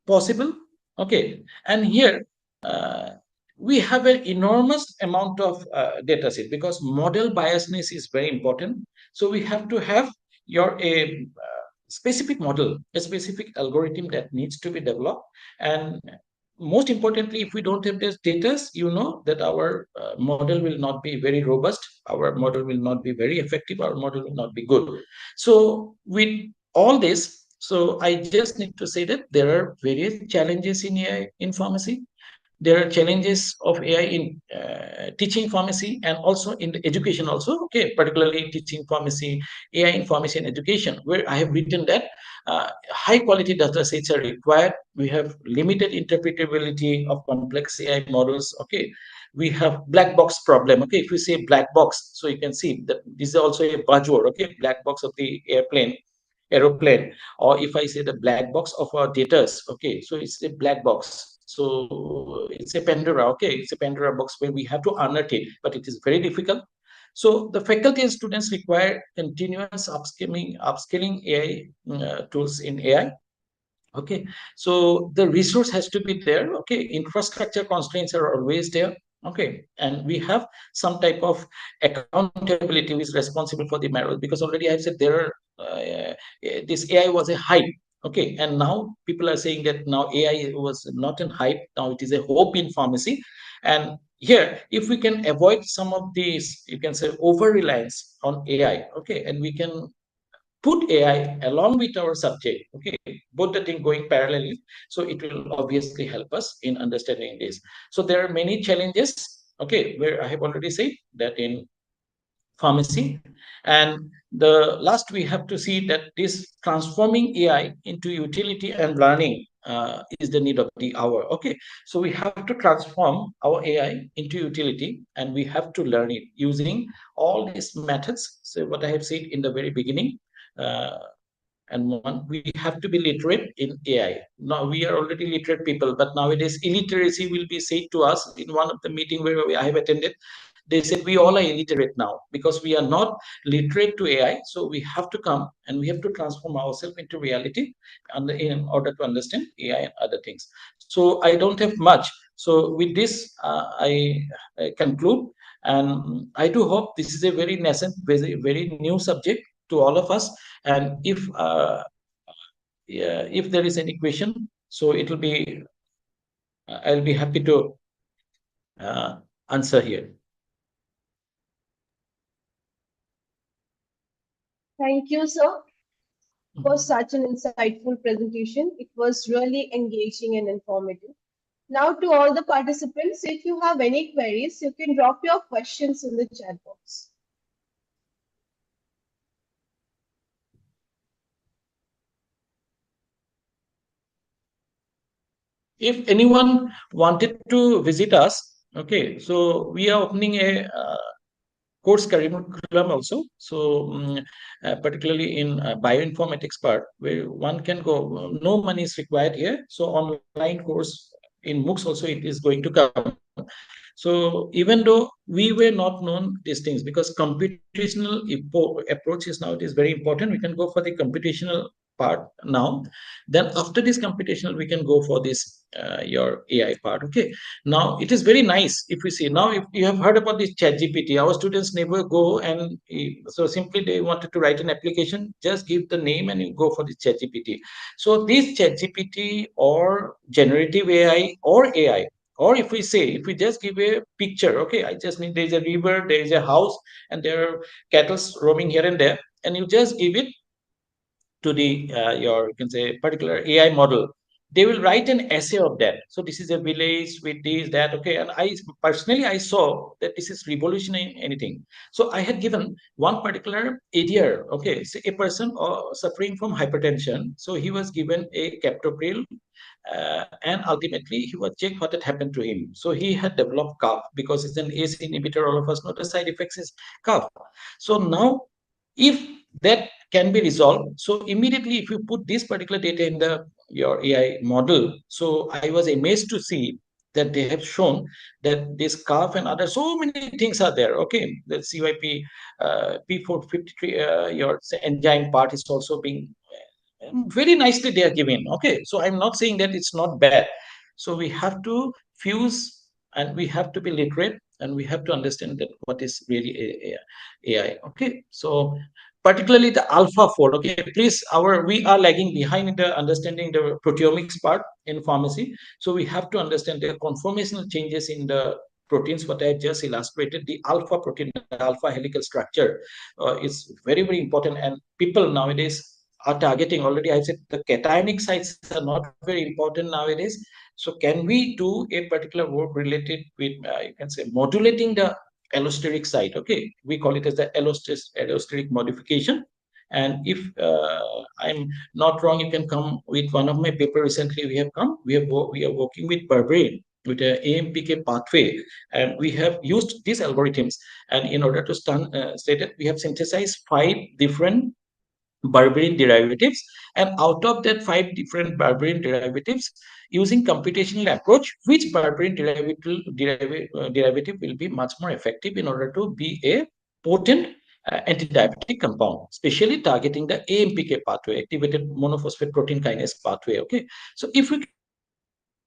possible? Okay, and here uh, we have an enormous amount of data set, because model biasness is very important. So we have to have your a specific model, a specific algorithm that needs to be developed. And most importantly, if we don't have this data, you know that our model will not be very robust, our model will not be very effective, our model will not be good. So with all this, so I just need to say that there are various challenges in AI in pharmacy. There are challenges of AI in teaching pharmacy, and also in the education also. Okay, particularly teaching pharmacy, AI in pharmacy and education, where I have written that high quality data sets are required. We have limited interpretability of complex AI models. Okay, we have black box problem. Okay, if you say black box, so you can see that this is also a buzzword. Okay, black box of the aeroplane, or if I say the black box of our data. Okay, so it's a black box, so it's a Pandora. Okay, it's a Pandora box where we have to unearth it, but it is very difficult. So the faculty and students require continuous upskilling AI tools in AI. Okay, so the resource has to be there. Okay, infrastructure constraints are always there. Okay, and we have some type of accountability who is responsible for the matter, because already I've said there are this AI was a hype. Okay, and now people are saying that now AI was not in hype, now it is a hope in pharmacy. And here, if we can avoid some of these, you can say, over reliance on AI, okay, and we can put AI along with our subject, okay, both the thing going parallelly, so it will obviously help us in understanding this. So there are many challenges, okay, where I have already said that in pharmacy. And the last, we have to see that this transforming AI into utility and learning is the need of the hour. Okay, so we have to transform our AI into utility, and we have to learn it using all these methods. So what I have said in the very beginning. Uh, and one, we have to be literate in AI. Now we are already literate people, but nowadays illiteracy will be said to us. In one of the meeting where I have attended, they said we all are illiterate now because we are not literate to AI. So we have to come and we have to transform ourselves into reality in order to understand AI and other things. So I don't have much. So with this, I conclude, and I do hope this is a very nascent, very new subject to all of us. And yeah, if there is any question, so it will be I'll be happy to uh, answer here. Thank you, sir, for such an insightful presentation. It was really engaging and informative. Now, to all the participants, if you have any queries, you can drop your questions in the chat box. If anyone wanted to visit us, okay, so we are opening a course curriculum also. So particularly in bioinformatics part, where one can go, no money is required here. So online course in MOOCs also it is going to come. So even though we were not known these things, because computational approach is now, it is very important. We can go for the computational part now. Then after this computational, we can go for this your AI part. Okay. Now it is very nice if we see now, if you have heard about this chat GPT, our students never go and so simply they wanted to write an application, just give the name and you go for the chat GPT. So this chat GPT or generative AI or AI, or if we say, if we just give a picture, okay, I just need, there's a river, there is a house, and there are cattle roaming here and there, and you just give it to the your, you can say, particular AI model, they will write an essay of that. So this is a village with this, that, okay. And I personally, I saw that this is revolutionary anything. So I had given one particular idiot, okay, so a person suffering from hypertension. So he was given a captopril, and ultimately he was checked what had happened to him. So he had developed cough because it's an ACE inhibitor. All of us know the side effects is cough. So now, if that can be resolved, so immediately if you put this particular data in the your AI model, so I was amazed to see that they have shown that this cough and other so many things are there. Okay, the CYP P453 your enzyme part is also being very nicely they are given. Okay, so I'm not saying that it's not bad. So we have to fuse, and we have to be literate, and we have to understand that what is really AI. Okay, so particularly the alpha fold. Okay, please, our we are lagging behind in the understanding the proteomics part in pharmacy. So we have to understand the conformational changes in the proteins, what I just illustrated, the alpha protein, the alpha helical structure is very important. And people nowadays are targeting, already I said the cationic sites are not very important nowadays. So can we do a particular work related with you can say modulating the allosteric site? Okay, we call it as the allosteric modification. And if I'm not wrong, you can come with one of my paper recently. We are working with berberine with a AMPK pathway, and we have used these algorithms. And in order to say that we have synthesized 5 different berberine derivatives, and out of that 5 different berberine derivatives, using computational approach, which berberine derivative will be much more effective in order to be a potent anti-diabetic compound, especially targeting the AMPK pathway, activated monophosphate protein kinase pathway. Okay, so if we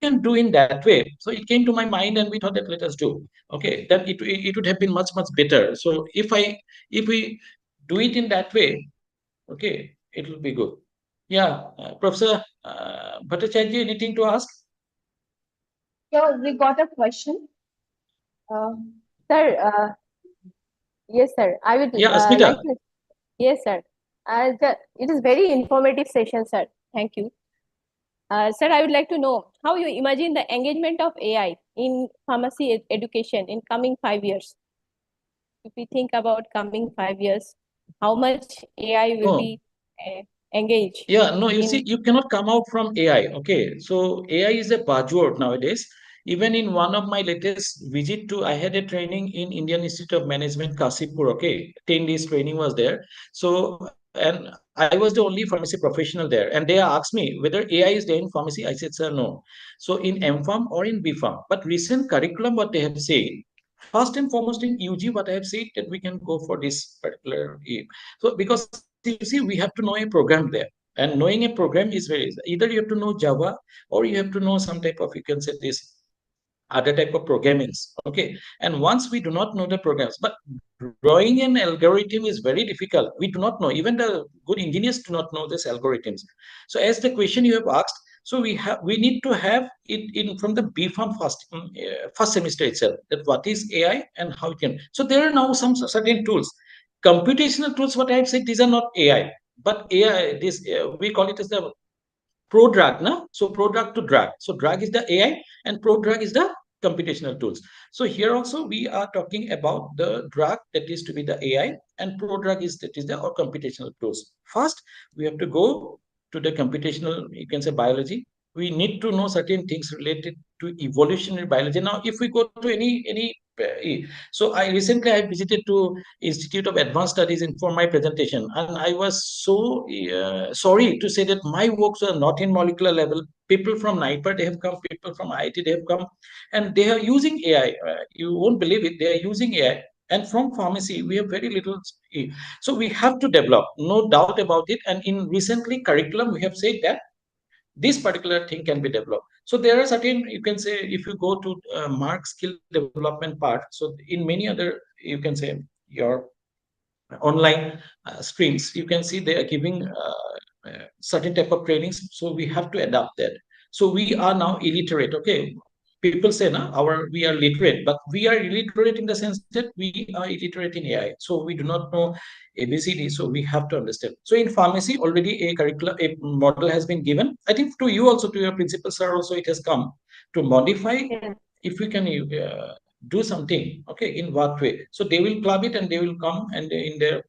can do in that way, so it came to my mind and we thought that let us do. Okay, then it would have been much better. So if we do it in that way, okay, it will be good. Yeah, Professor Bhattacharya, anything to ask? Yeah, we got a question. Uh, Sir, yes, sir. I would Yeah, Asmita. like to. Yes, sir. It is very informative session, sir. Thank you. Sir, I would like to know how you imagine the engagement of AI in pharmacy education in coming 5 years. If we think about coming 5 years, how much AI will Oh, be engaged yeah, no, you see, in. you cannot come out from AI. Okay, so AI is a buzzword nowadays. Even in one of my latest visit to, I had a training in Indian Institute of Management, Kasipur. Okay, 10 days training was there. So, and I was the only pharmacy professional there, and they asked me whether AI is there in pharmacy. I said, sir, no. So in M.Pharm or in B.Pharm, but recent curriculum, what they have said, first and foremost in UG, what I have said that we can go for this particular. So because you see, we have to know a program there. And knowing a program is very, either you have to know Java or you have to know some type of, you can say this, other type of programmings. Okay. And once we do not know the programs, but drawing an algorithm is very difficult. We do not know. Even the good engineers do not know these algorithms. So as the question you have asked, so we need to have it in from the BPharm first semester itself, that what is AI and how it can. So there are now some certain tools, computational tools. What I have said, these are not AI, but AI. This we call it as the pro drug, no? So pro drug to drug. So drug is the AI and pro drug is the computational tools. So here also we are talking about the drug that is to be the AI, and pro drug is that is the or computational tools. First, we have to go to the computational, you can say biology. We need to know certain things related to evolutionary biology. Now, if we go to so I recently I visited to Institute of Advanced Studies in for my presentation, and I was so sorry to say that my works are not in molecular level. People from NIPER, they have come, people from IIT, they have come, and they are using AI. You won't believe it, they are using AI. And from pharmacy, we have very little. So we have to develop, no doubt about it. And in recently curriculum, we have said that this particular thing can be developed. So there are certain, you can say, if you go to mark skill development part, so in many other, you can say, your online streams, you can see they are giving certain type of trainings. So we have to adapt that. So we are now illiterate. Okay, people say now our we are literate, but we are illiterate in the sense that we are illiterate in AI. So we do not know ABCD. So we have to understand. So in pharmacy, already a curriculum, a model has been given. I think to you also, to your principal sir also, it has come to modify Yes, if we can do something. Okay, in what way? So they will club it and they will come, and in their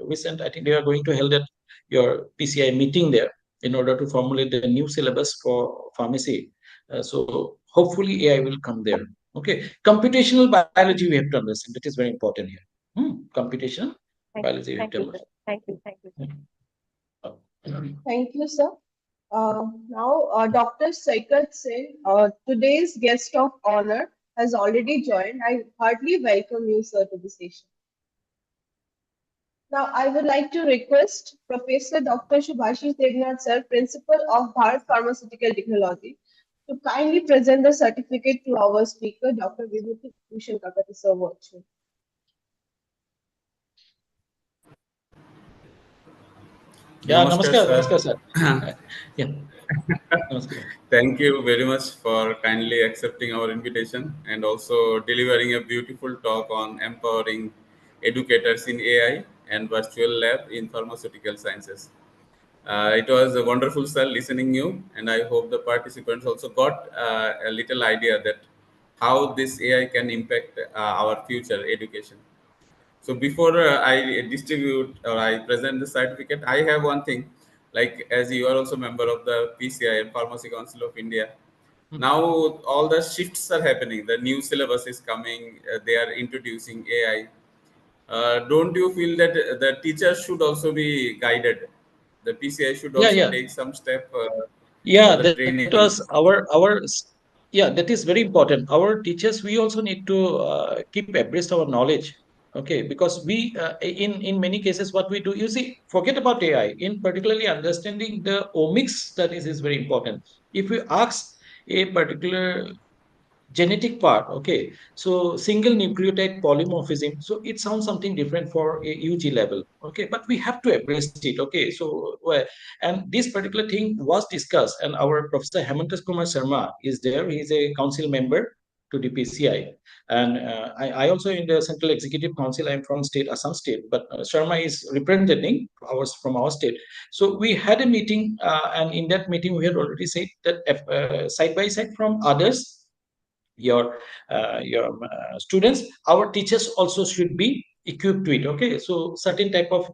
recent, I think they are going to hold that your PCI meeting there in order to formulate the new syllabus for pharmacy. So hopefully AI will come there. Okay, computational biology we have to understand. That is very important here. Computational biology we have to thank you, understand. sir. Thank you, thank you, sir. Thank you, sir. Now, Dr. Saikat Singh, today's guest of honor, has already joined. I heartily welcome you, sir, to the session. Now, I would like to request Professor Dr. Subhashish Devnath, sir, Principal of Bharat Pharmaceutical Technology, to kindly present the certificate to our speaker, Dr. Vibhuti Bhushan Kakati, sir, virtually. Yeah, Namaskar, namaskar, sir. namaskar, sir. Yeah, namaskar. Thank you very much for kindly accepting our invitation and also delivering a beautiful talk on empowering educators in AI and virtual lab in pharmaceutical sciences. It was a wonderful, sir, listening you, and I hope the participants also got a little idea that how this AI can impact our future education. So before I distribute or I present the certificate, I have one thing. Like as you are also member of the PCI and Pharmacy Council of India, now all the shifts are happening. The new syllabus is coming. They are introducing AI. Don't you feel that the teachers should also be guided? The PCI should Yeah, also yeah. take some step for Yeah, the that was training. our yeah, that is very important. Our teachers, we also need to keep abreast our knowledge. Okay, because we in many cases what we do, you see, forget about AI. In particularly understanding the omics studies is very important. If we ask a particular genetic part, okay, so single nucleotide polymorphism, so it sounds something different for a UG level. Okay, but we have to embrace it. Okay, so and this particular thing was discussed, and our Professor Hemantas Kumar Sharma is there. He is a council member to the PCI. And I also in the Central Executive Council. I'm from state Assam state, but Sharma is representing ours from our state. So we had a meeting, and in that meeting we had already said that side by side from others, your students, our teachers also should be equipped to it. Okay, so certain type of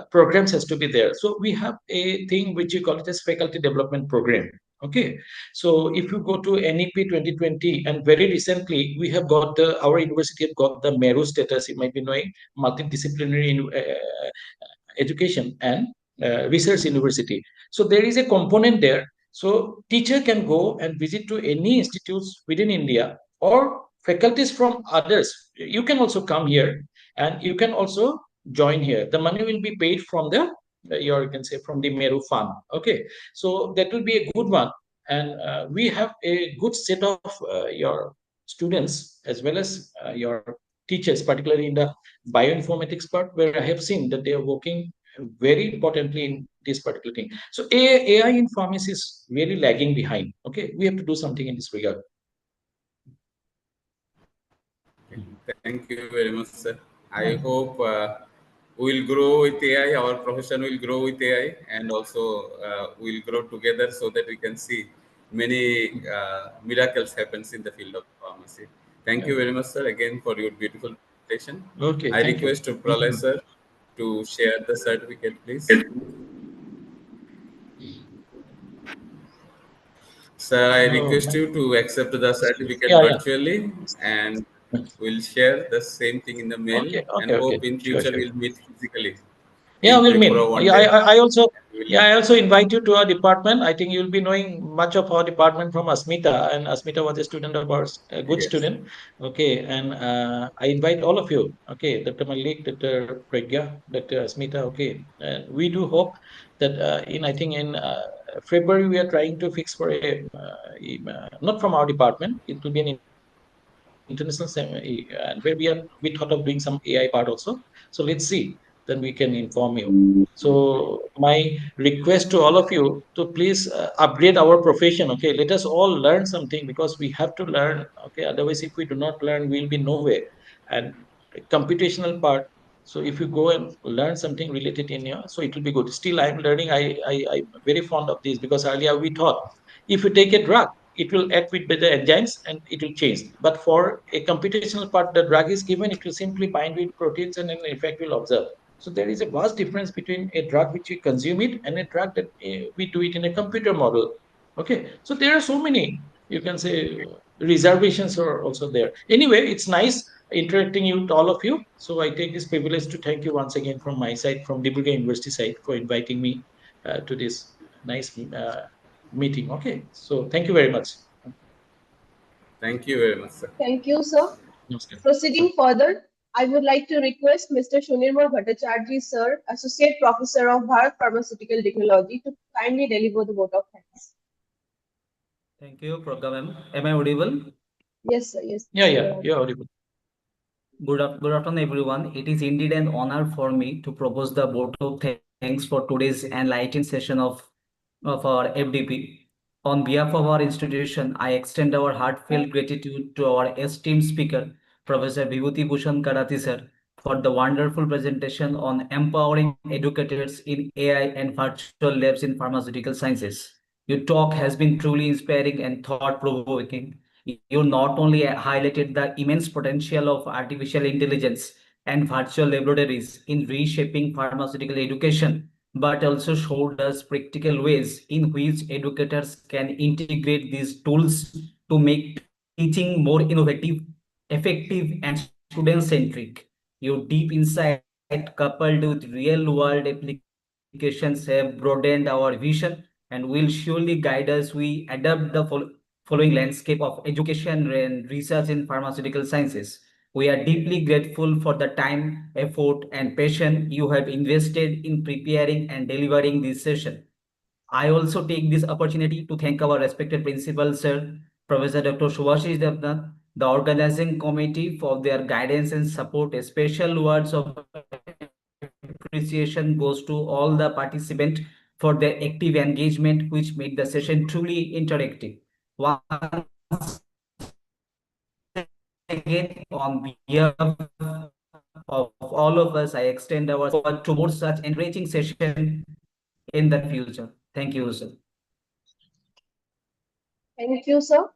programs has to be there. So we have a thing which you call it as faculty development program. Okay, so if you go to NEP 2020, and very recently we have got our university have got the Meru status, you might be knowing, multidisciplinary education and research university. So there is a component there. So teacher can go and visit to any institutes within India, or faculties from others. You can also come here, and you can also join here. The money will be paid from the your, you can say, from the Meru fund. Okay, so that will be a good one. And we have a good set of your students as well as your teachers, particularly in the bioinformatics part, where I have seen that they are working very importantly in this particular thing. So AI in pharmacy is really lagging behind. Okay, we have to do something in this regard. Thank you very much, sir. I hope we'll grow with AI. Our profession will grow with AI, and also we'll grow together so that we can see many miracles happens in the field of pharmacy. Thank you very much, sir, again for your beautiful presentation. Okay, I thank you. request Pralay sir to share the certificate, please. Sir, I request you to accept the certificate Yeah, yeah. virtually, and we'll share the same thing in the mail, Okay, and okay, okay. hope in Sure, future sure. we'll meet physically Yeah, in we'll meet. Tripura one Yeah, day. I also, We'll yeah, meet. I also invite you to our department. I think you'll be knowing much of our department from Asmita, and Asmita was a student of ours, a good Yes. student. Okay, and I invite all of you. Okay, Dr. Malik, Dr. Pragya, Dr. Asmita. Okay, and we do hope that in, I think in February we are trying to fix for a not from our department. It will be an international seminar, and where we thought of doing some AI part also. So let's see, then we can inform you. So my request to all of you to please upgrade our profession. Okay, let us all learn something, because we have to learn. Okay, otherwise if we do not learn, we'll be nowhere. And computational part. So if you go and learn something related in here, so it will be good. Still, I'm learning. I'm very fond of this, because earlier we thought if you take a drug, it will act with the enzymes and it will change. But for a computational part, the drug is given, it will simply bind with proteins and an effect will observe. So there is a vast difference between a drug which we consume it and a drug that we do it in a computer model. Okay, so there are so many, you can say, reservations are also there. Anyway, it's nice interacting with all of you. So I take this privilege to thank you once again from my side, from Dibrugarh University side, for inviting me to this nice meeting. Okay, so thank you very much. Thank you very much, sir. Thank you, sir. Namaskar. Proceeding further, I would like to request Mr. Shunirmal Bhattacharjee, sir, Associate Professor of Bharat Pharmaceutical Technology, to kindly deliver the vote of thanks. Thank you, Pragya ma'am. Am I audible? Yes, sir. Yes. Yeah, you're audible. Good afternoon, everyone. It is indeed an honor for me to propose the vote of thanks for today's enlightening session of our FDP. On behalf of our institution, I extend our heartfelt gratitude to our esteemed speaker, Professor Vibhuti Bhushan Karati sir, for the wonderful presentation on empowering educators in AI and virtual labs in pharmaceutical sciences. Your talk has been truly inspiring and thought-provoking. You not only highlighted the immense potential of artificial intelligence and virtual laboratories in reshaping pharmaceutical education, but also showed us practical ways in which educators can integrate these tools to make teaching more innovative, effective, and student-centric. Your deep insight, coupled with real-world applications, have broadened our vision and will surely guide us. We adapt the following landscape of education and research in pharmaceutical sciences. We are deeply grateful for the time, effort, and passion you have invested in preparing and delivering this session. I also take this opportunity to thank our respected principal, sir, Professor Dr. Subhashish Devnath, the organizing committee for their guidance and support. A special words of appreciation goes to all the participants for their active engagement, which made the session truly interactive. Once again, thank you, again, on behalf of all of us, I extend our support towards such enriching session in the future. Thank you, sir. Thank you, sir.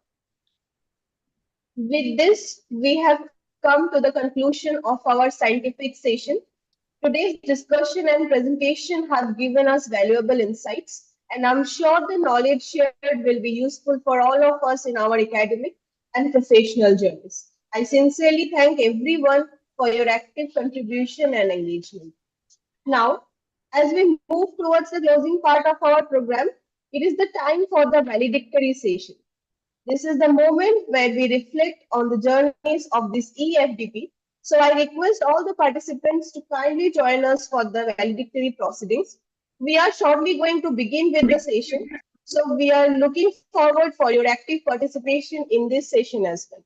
With this, we have come to the conclusion of our scientific session. Today's discussion and presentation have given us valuable insights, and I'm sure the knowledge shared will be useful for all of us in our academic and professional journeys. I sincerely thank everyone for your active contribution and engagement. Now, as we move towards the closing part of our program, it is the time for the valedictory session. This is the moment where we reflect on the journeys of this EFDP. So I request all the participants to kindly join us for the valedictory proceedings. We are shortly going to begin with the session. So we are looking forward for your active participation in this session as well.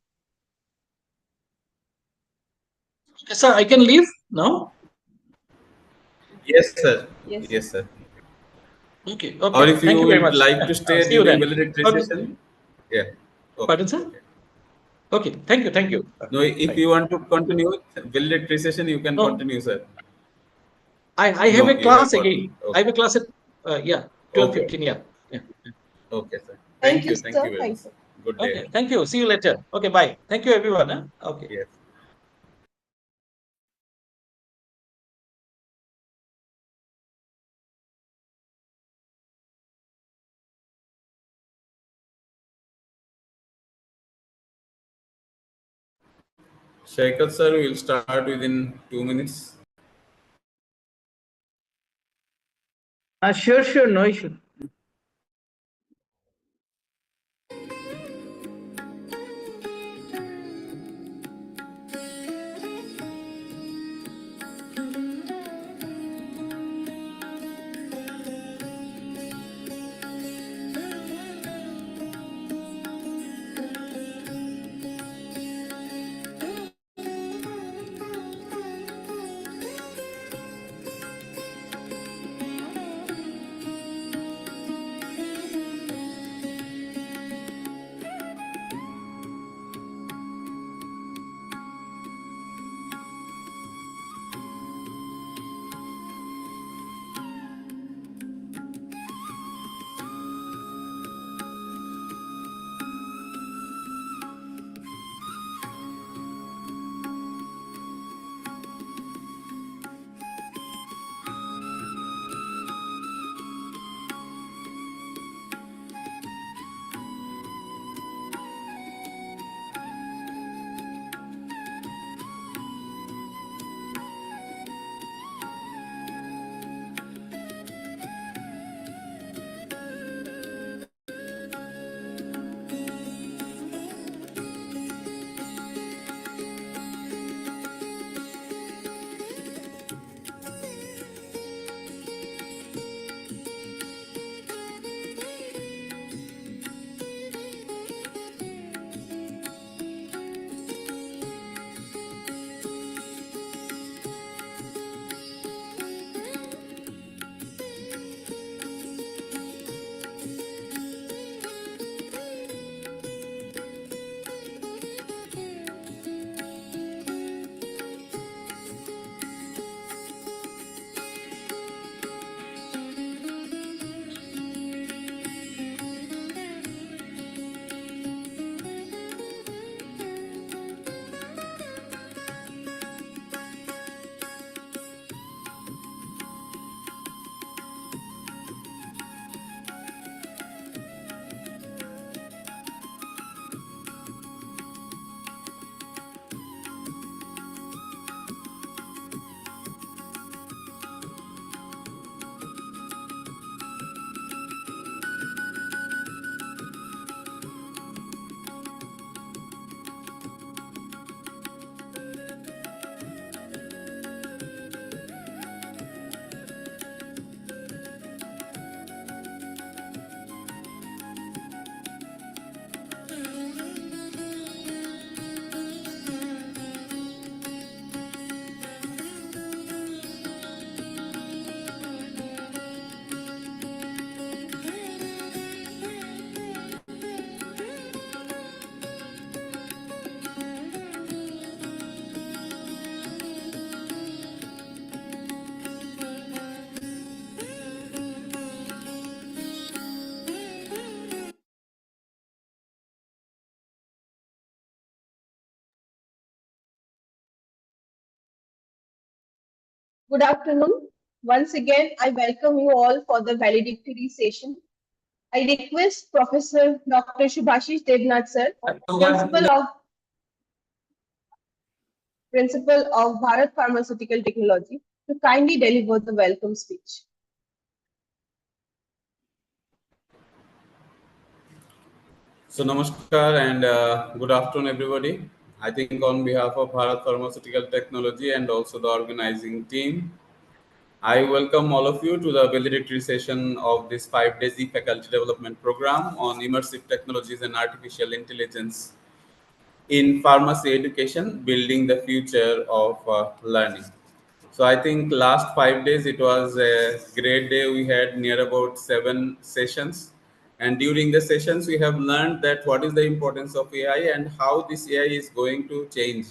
Sir, I can leave now? Yes, sir. Yes. Yes, sir. Okay, Or okay. if Thank you you very would much. like to stay See you during then. valedictory session, yeah. Okay. Pardon, sir? Okay. Okay, thank you, thank you. No, if Fine. you want to continue valedictory session, you can No, continue, sir. I have No, a you have class got. again. I have Okay. a class at, yeah, Okay. 12:15, yeah. Yeah. Okay, sir. Thank you, Thank sir. you very much. Thank you. Good day. Okay, thank you. See you later. Okay, bye. Thank you, everyone. Huh? Okay. Yes. Shaikhat sir, we will start within 2 minutes. Sure, no issue. Good afternoon. Once again, I welcome you all for the valedictory session. I request Professor Dr. Shubhashish Devnath sir, Principal of Principal of Bharat Pharmaceutical Technology, to kindly deliver the welcome speech. So, namaskar and good afternoon, everybody. I think on behalf of Bharat Pharmaceutical Technology and also the organizing team, I welcome all of you to the valedictory session of this 5 days faculty development program on immersive technologies and artificial intelligence in pharmacy education, building the future of learning. So I think last 5 days it was a great day. We had near about 7 sessions, and during the sessions we have learned that what is the importance of AI and how this AI is going to change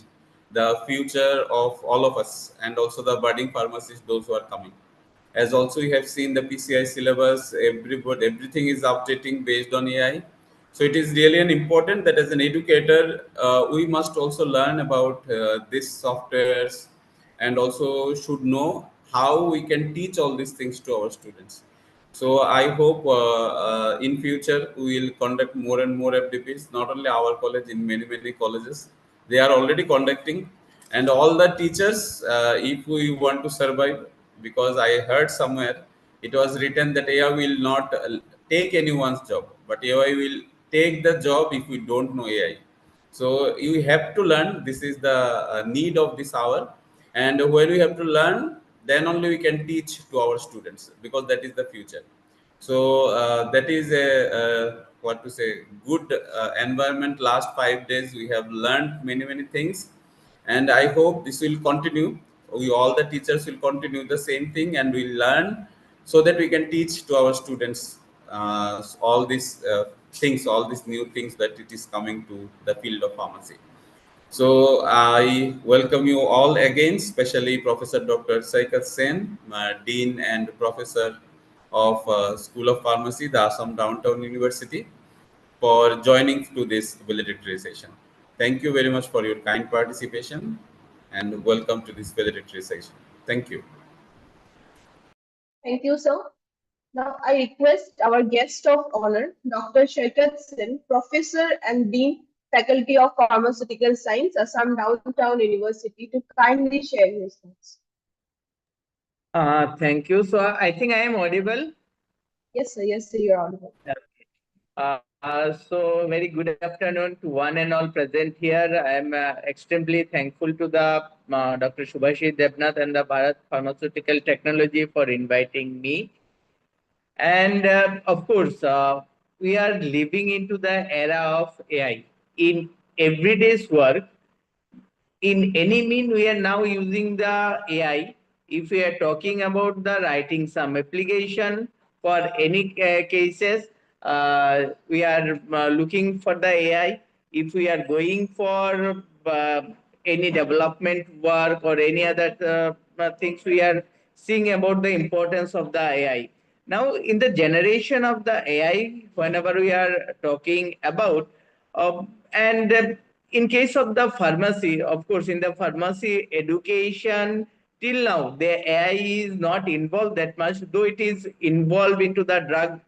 the future of all of us and also the budding pharmacists, those who are coming. As also you have seen the PCI syllabus, everything is updating based on AI. So it is really an important that as an educator, we must also learn about these softwares and also should know how we can teach all these things to our students. So I hope in future we will conduct more and more FDPs, not only our college, in many colleges. They are already conducting, and all the teachers, if we want to survive, because I heard somewhere it was written that AI will not take anyone's job, but AI will take the job if we don't know AI. So you have to learn. This is the need of this hour, and when we have to learn, then only we can teach to our students because that is the future. So that is a what to say good environment. Last 5 days we have learned many things, and I hope this will continue. We all the teachers will continue the same thing, and we learn so that we can teach to our students all these things, all these new things that it is coming to the field of pharmacy. So I welcome you all again, especially Professor Dr. Saikat Sen, Dean and Professor of School of Pharmacy, the Assam Downtown University, for joining to this valedictory session. Thank you very much for your kind participation and welcome to this valedictory session. Thank you. Thank you, sir. Now I request our guest of honor, Dr. Shaikat Sen, Professor and Dean, Faculty of Pharmaceutical Science, Assam Downtown University, to kindly share his thoughts. Thank you. So I think I am audible. Yes, sir, you're audible. So very good afternoon to one and all present here. I am extremely thankful to the Dr. Shubhashi Devnath and the Bharat Pharmaceutical Technology for inviting me. And of course, we are living into the era of AI. In everyday's work, in any mean we are now using the AI. If we are talking about the writing some application for any cases, we are looking for the AI. If we are going for any development work or any other things, we are seeing about the importance of the AI. Now in the generation of the AI, whenever we are talking about and in case of the pharmacy, of course, in the pharmacy education, till now, the AI is not involved that much, though it is involved into the drug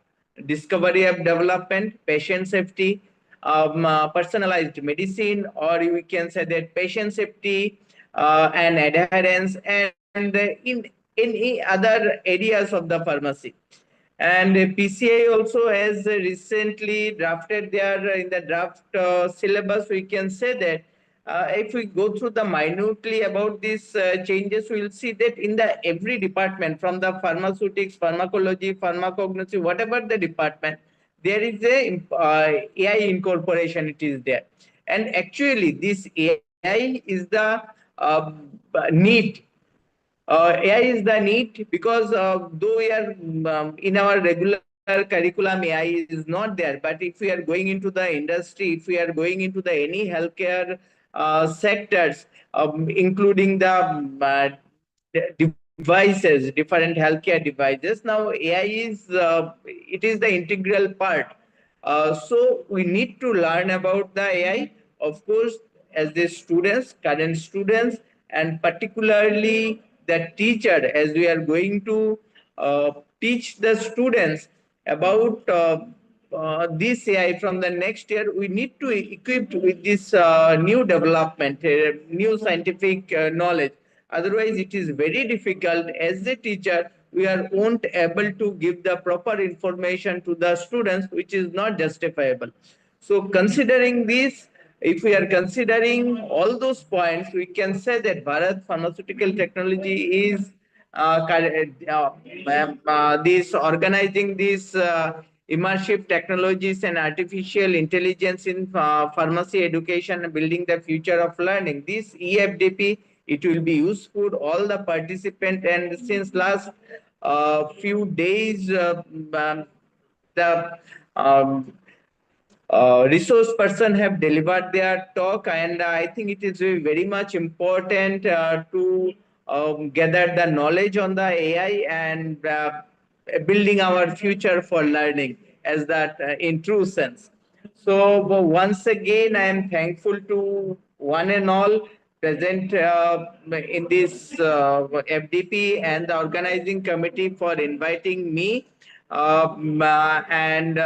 discovery of development, patient safety, personalized medicine, or we can say that patient safety and adherence, and in any other areas of the pharmacy. And PCI also has recently drafted their in the draft syllabus. We can say that if we go through the minutely about these changes, we will see that in the every department, from the pharmaceutics, pharmacology, pharmacognosy, whatever the department, there is a AI incorporation. It is there, and actually this AI is the need AI is the need because though we are in our regular curriculum, AI is not there. But if we are going into the industry, if we are going into the any healthcare sectors, including the devices, different healthcare devices, now AI is it is the integral part. So we need to learn about the AI, of course, as the students, current students, and particularly the teacher, as we are going to teach the students about this AI from the next year, we need to equip with this new development, new scientific knowledge. Otherwise, it is very difficult as a teacher. We are won't able to give the proper information to the students, which is not justifiable. So, considering this, if we are considering all those points, we can say that Bharat pharmaceutical technology is this organizing these immersive technologies and artificial intelligence in pharmacy education and building the future of learning. This EFDP, it will be useful all the participant, and since last few days the um, resource person have delivered their talk, and I think it is very much important to gather the knowledge on the AI and building our future for learning as that in true sense. So once again, I am thankful to one and all present in this FDP and the organizing committee for inviting me and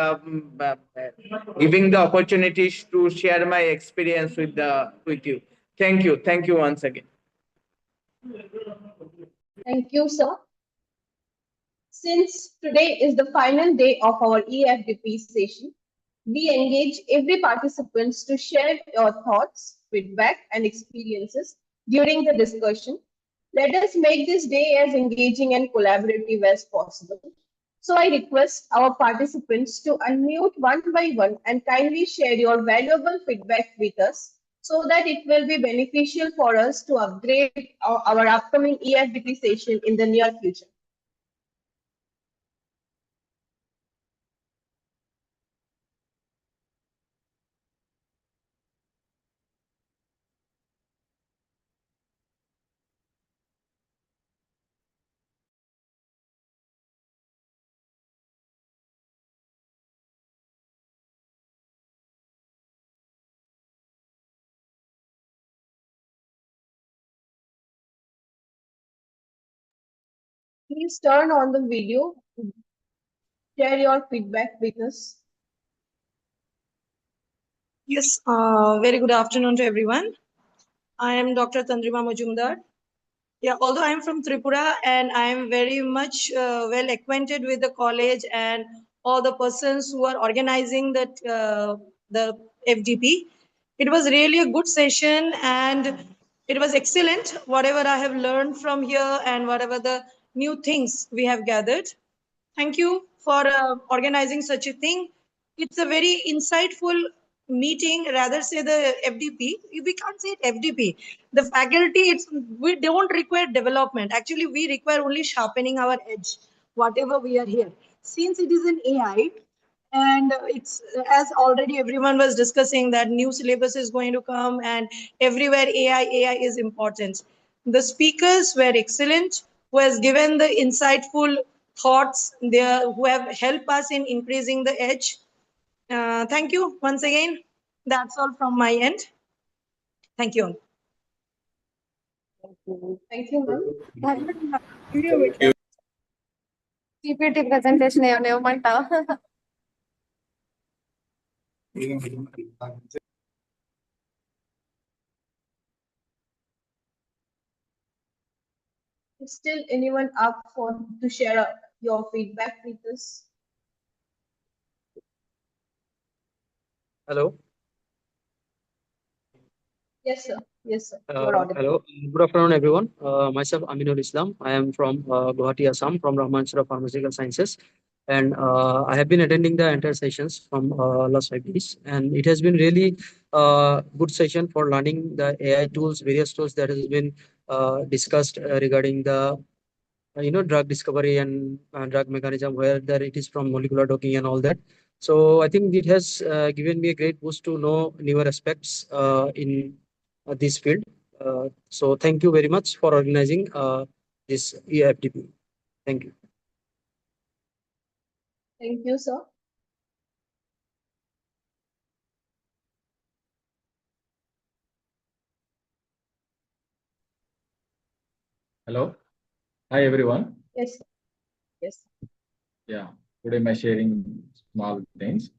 giving the opportunities to share my experience with you. Thank you once again. Thank you, sir. Since today is the final day of our EFDP session, we engage every participants to share your thoughts, feedback, and experiences during the discussion. Let us make this day as engaging and collaborative as possible. So I request our participants to unmute one by one and kindly share your valuable feedback with us so that it will be beneficial for us to upgrade our upcoming EFDP session in the near future. Please turn on the video, share your feedback with us. Yes, very good afternoon to everyone. I am Dr. Tandrima Majumdar. Yeah, although I am from Tripura and I am very much well acquainted with the college and all the persons who are organizing the FDP, it was really a good session and it was excellent. Whatever I have learned from here and whatever the new things we have gathered. Thank you for organizing such a thing. It's a very insightful meeting, rather say the FDP. We can't say it FDP. The faculty, we don't require development. Actually, we require only sharpening our edge, whatever we are here. Since it is an AI, and it's as already everyone was discussing that new syllabus is going to come and everywhere AI is important. The speakers were excellent, who has given the insightful thoughts there, who have helped us in increasing the edge. Thank you once again. That's all from my end. Thank you all. Thank you, ma'am. Thank you. PPT presentation ఏమనేమంటావు? Is still anyone up for to share your feedback with us? Hello. Yes, sir. Yes, sir. You're audible. Hello. Good afternoon, everyone. Myself, Aminul Islam. I am from Guwahati, Assam, from Rahman of Pharmaceutical Sciences. And I have been attending the entire sessions from last 5 days. And it has been really good session for learning the AI tools, various tools that has been discussed regarding the drug discovery and drug mechanism, whether it is from molecular docking and all that. So I think it has given me a great boost to know newer aspects in this field. So thank you very much for organizing this EFDP. Thank you. Thank you, sir. Hello. Hi everyone. Yes. Yes. Yeah, today my sharing small things.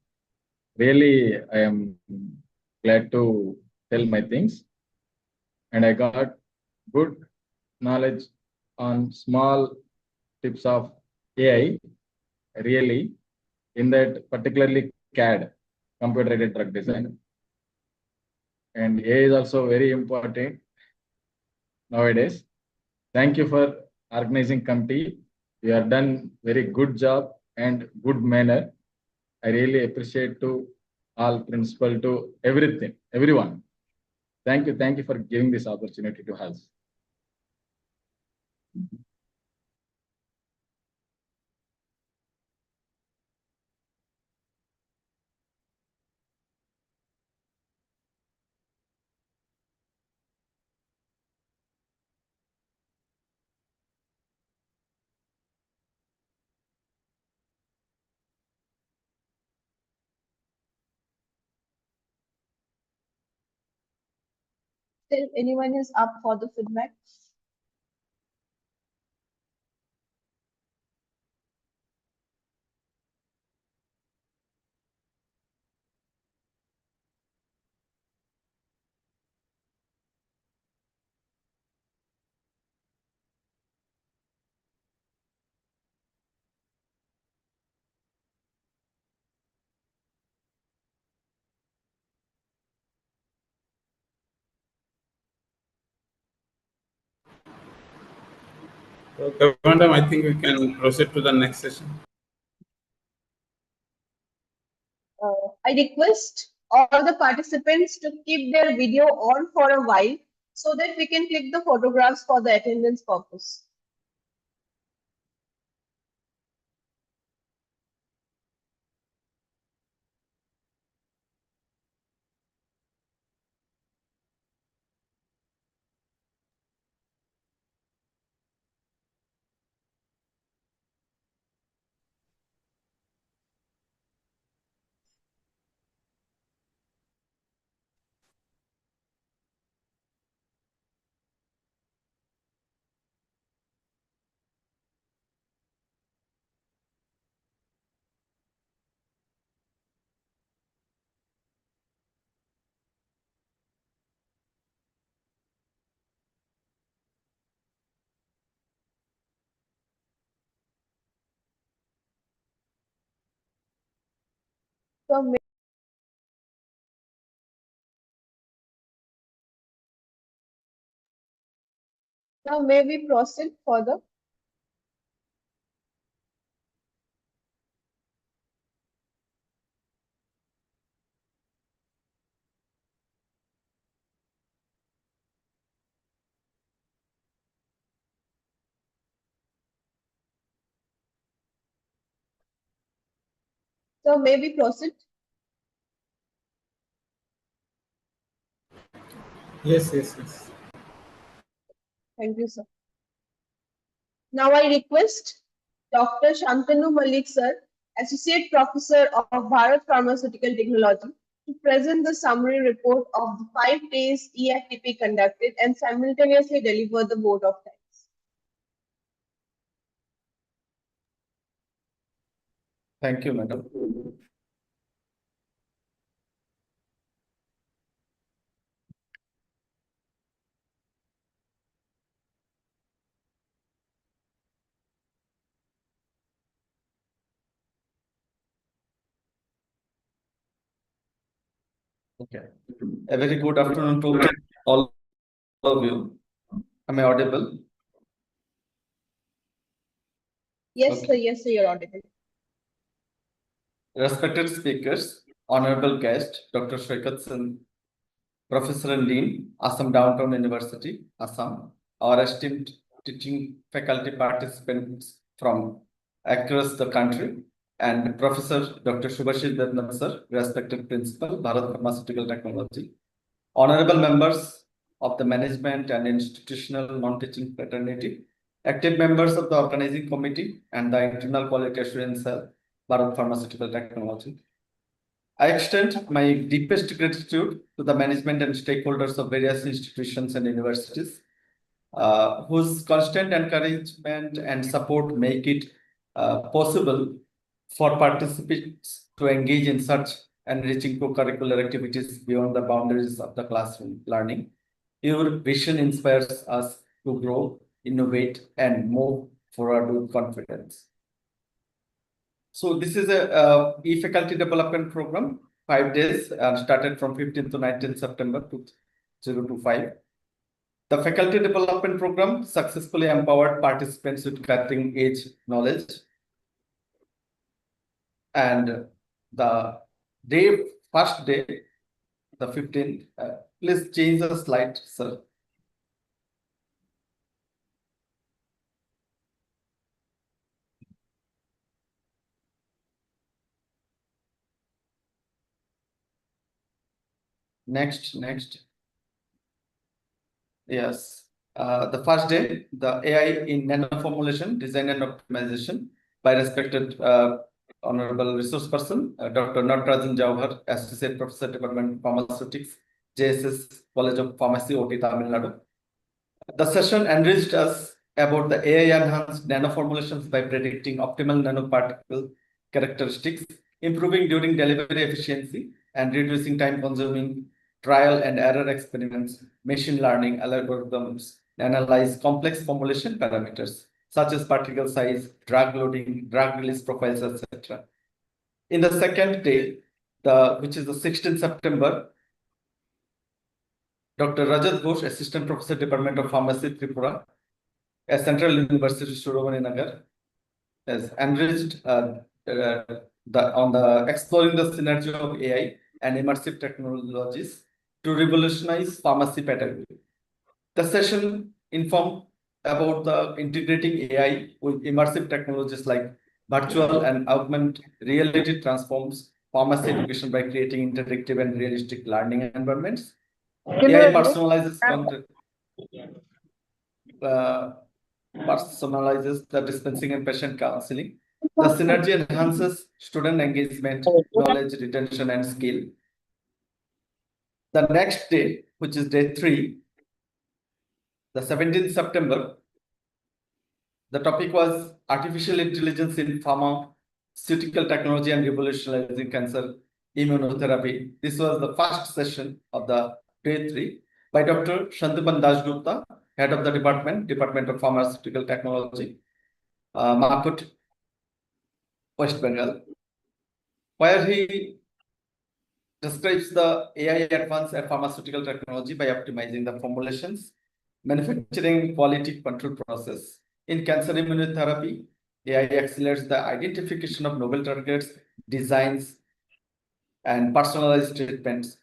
Really, I am glad to tell my things, and I got good knowledge on small tips of AI. Really, in that particularly CAD, computer aided drug design, and AI is also very important nowadays. Thank you for organizing committee. You have done very good job and good manner. I really appreciate to all principal to everyone. Thank you for giving this opportunity to us. Still, anyone is up for the feedback? Okay, madam, I think we can proceed to the next session. I request all the participants to keep their video on for a while so that we can click the photographs for the attendance purpose. So now may we proceed further? So may we proceed? Yes, yes, yes. Thank you, sir. Now I request Dr. Shantanu Malik, sir, Associate Professor of Bharat Pharmaceutical Technology, to present the summary report of the 5 days EFTP conducted and simultaneously deliver the vote of thanks. Thank you, madam. Okay. A very good afternoon to all of you. Am I audible? Yes, sir, you're audible. Respected speakers, honorable guest, Dr. Shrekat Singh, Professor and Dean, Assam Downtown University, Assam, our esteemed teaching faculty participants from across the country, and Professor Dr. Subhashis Devnath, sir, respected principal, Bharat Pharmaceutical Technology, honorable members of the management and institutional non-teaching fraternity, active members of the organizing committee and the internal quality assurance cell, Bharat Pharmaceutical Technology. I extend my deepest gratitude to the management and stakeholders of various institutions and universities whose constant encouragement and support make it possible for participants to engage in such enriching co-curricular activities beyond the boundaries of the classroom learning. Your vision inspires us to grow, innovate, and move forward with confidence. So this is a e-faculty development program, 5 days, started from 15th to 19th September 2025. The faculty development program successfully empowered participants with cutting-edge knowledge. And the first day, the 15th, please change the slide, sir. Next. Yes. The first day, the AI in nanoformulation, design and optimization by respected Honorable Resource Person, Dr. Natarajan Jauhar, Associate Professor, Department of Pharmaceutics, JSS College of Pharmacy, OT, Tamil Nadu. The session enriched us about the AI-enhanced nanoformulations by predicting optimal nanoparticle characteristics, improving during delivery efficiency, and reducing time-consuming trial and error experiments. Machine learning algorithms analyze complex formulation parameters such as particle size, drug loading, drug release profiles, etc. In the second day, which is the 16th September, Dr. Rajat Ghosh, Assistant Professor, Department of Pharmacy, Tripura, at Central University, Shiromani Nagar, has enriched on the exploring the synergy of AI and immersive technologies to revolutionize pharmacy pedagogy. The session informed about the integrating AI with immersive technologies like virtual and augmented reality transforms pharmacy education by creating interactive and realistic learning environments. AI personalizes content. Personalizes the dispensing and patient counseling. The synergy enhances student engagement, knowledge retention, and skill. The next day, which is day 3, the 17th September, the topic was artificial intelligence in pharmaceutical technology and revolutionizing cancer immunotherapy. This was the first session of the day 3 by Dr. Shantupan Dasgupta, Head of the Department of Pharmaceutical Technology, Makut, West Bengal, where he describes the AI advanced pharmaceutical technology by optimizing the formulations, manufacturing, quality control process. In cancer immunotherapy, AI accelerates the identification of novel targets, designs, and personalized treatments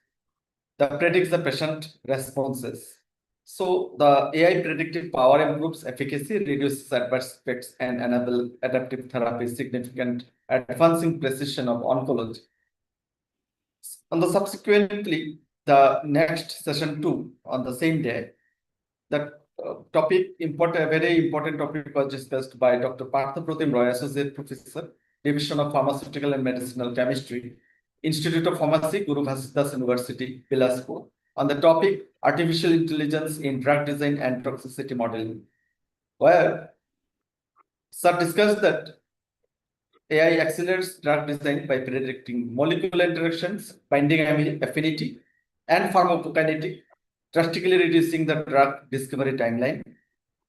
that predicts the patient responses. So the AI predictive power improves efficacy, reduces adverse effects, and enable adaptive therapy, significant advancing precision of oncology. On the subsequently, the next session 2 on the same day, the very important topic was discussed by Dr. Partha Pratim Roy, Associate Professor, Division of Pharmaceutical and Medicinal Chemistry, Institute of Pharmacy, Guru Bhasidas University, Bilaspur, on the topic Artificial Intelligence in Drug Design and Toxicity Modeling, where Sir discussed that AI accelerates drug design by predicting molecular interactions, binding affinity, and pharmacokinetic, drastically reducing the drug discovery timeline,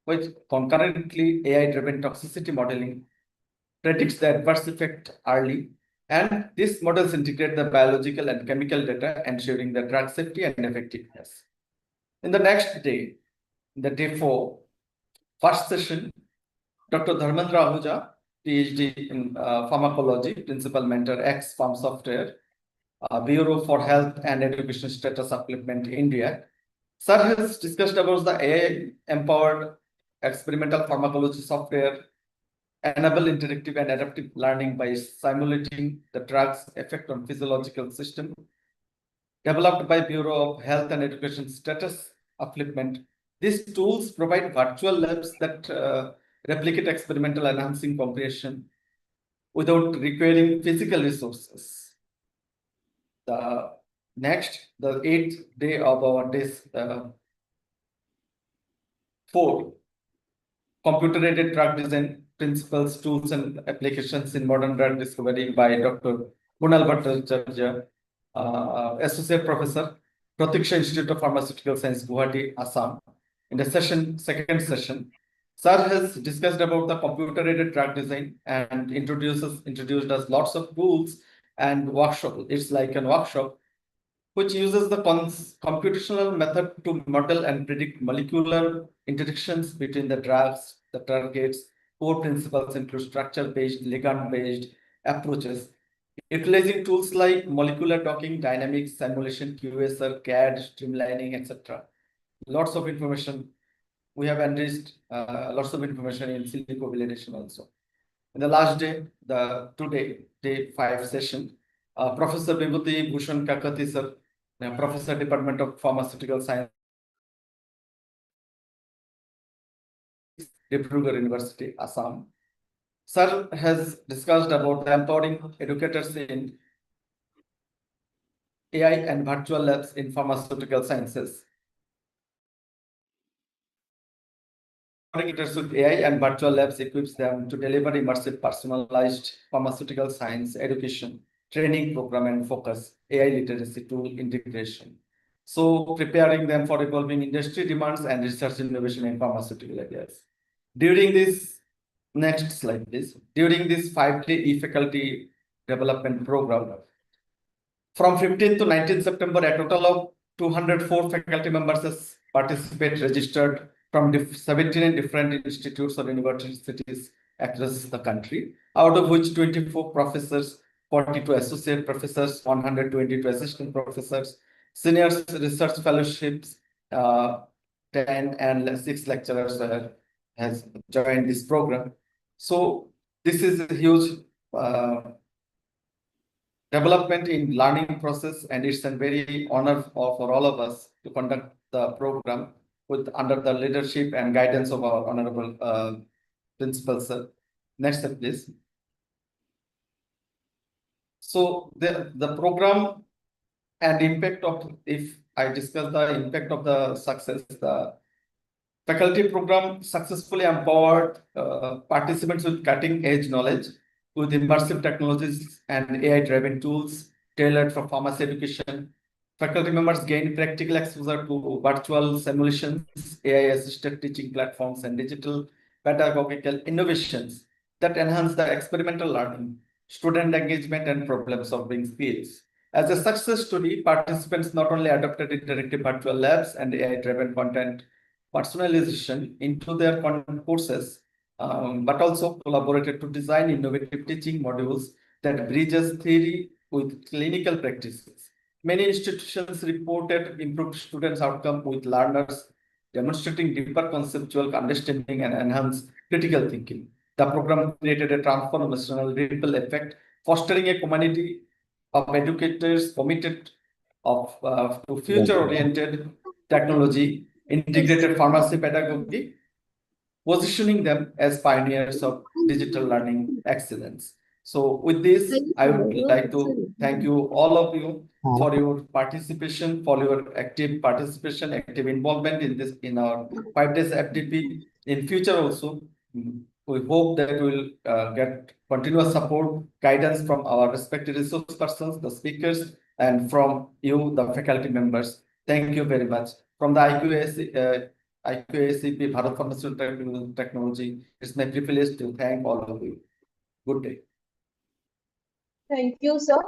which concurrently AI-driven toxicity modeling predicts the adverse effect early, and these models integrate the biological and chemical data, ensuring the drug safety and effectiveness. In the next day, the day 4, first session, Dr. Dharmendra Ahuja, PhD in pharmacology, principal mentor, ex-Pharm Software, Bureau for Health and Education Status Upliftment, India. Sir has discussed about the AI-empowered experimental pharmacology software, enable interactive and adaptive learning by simulating the drug's effect on physiological system, developed by Bureau of Health and Education Status Upliftment. These tools provide virtual labs that replicate experimental enhancing comprehension without requiring physical resources. The 8th day of our days 4. Computer-aided drug design principles, tools, and applications in modern drug discovery by Dr. Kunal Bhattacharya, Associate Professor, Pratiksha Institute of Pharmaceutical Science, Guwahati, Assam. In the second session, Sir has discussed about the computer-aided drug design and introduced us lots of tools and workshop. It's like a workshop which uses the computational method to model and predict molecular interactions between the drugs, the targets. Core principles include structure-based, ligand-based approaches, utilizing tools like molecular docking, dynamics, simulation, QSR, CAD, streamlining, etc. Lots of information. We have enriched lots of information in silico validation also. In the last day, today, day 5 session, Professor Vibhuti Bhushan Kakati, sir, Professor, Department of Pharmaceutical Science, Dibrugarh University, Assam. Sir has discussed about empowering educators in AI and virtual labs in pharmaceutical sciences. Educators with AI and virtual labs equips them to deliver immersive, personalized pharmaceutical science education, training program, and focus AI literacy tool integration. So preparing them for evolving industry demands and research innovation in pharmaceutical areas. During this, next slide, please. During this 5-day e-faculty development program, from 15th to 19th September, a total of 204 faculty members registered from 17 different institutes or universities across the country, out of which 24 professors, 42 associate professors, 122 assistant professors, senior research fellowships, 10 and 6 lecturers has joined this program. So this is a huge development in learning process, and it's a very honor for all of us to conduct the program under the leadership and guidance of our honorable principal, sir. Next step, please. So the program and impact of, if I discuss the impact of the success, the faculty program successfully empowered participants with cutting-edge knowledge with immersive technologies and AI-driven tools tailored for pharmacy education. Faculty members gained practical exposure to virtual simulations, AI-assisted teaching platforms, and digital pedagogical innovations that enhance the experimental learning, student engagement, and problem-solving skills. As a success story, participants not only adopted interactive virtual labs and AI-driven content personalization into their courses, but also collaborated to design innovative teaching modules that bridges theory with clinical practices. Many institutions reported improved students' outcome with learners demonstrating deeper conceptual understanding and enhanced critical thinking. The program created a transformational ripple effect, fostering a community of educators committed to future-oriented technology, integrated pharmacy pedagogy, positioning them as pioneers of digital learning excellence. So with this, I would like to thank you, all of you, for your participation, for your active participation, active involvement in our 5 days FDP. In future also, we hope that we will get continuous support, guidance from our respected resource persons, the speakers, and from you, the faculty members. Thank you very much. From the IQACP Bharat Pharmaceutical Technology, it's my privilege to thank all of you. Good day. Thank you, sir.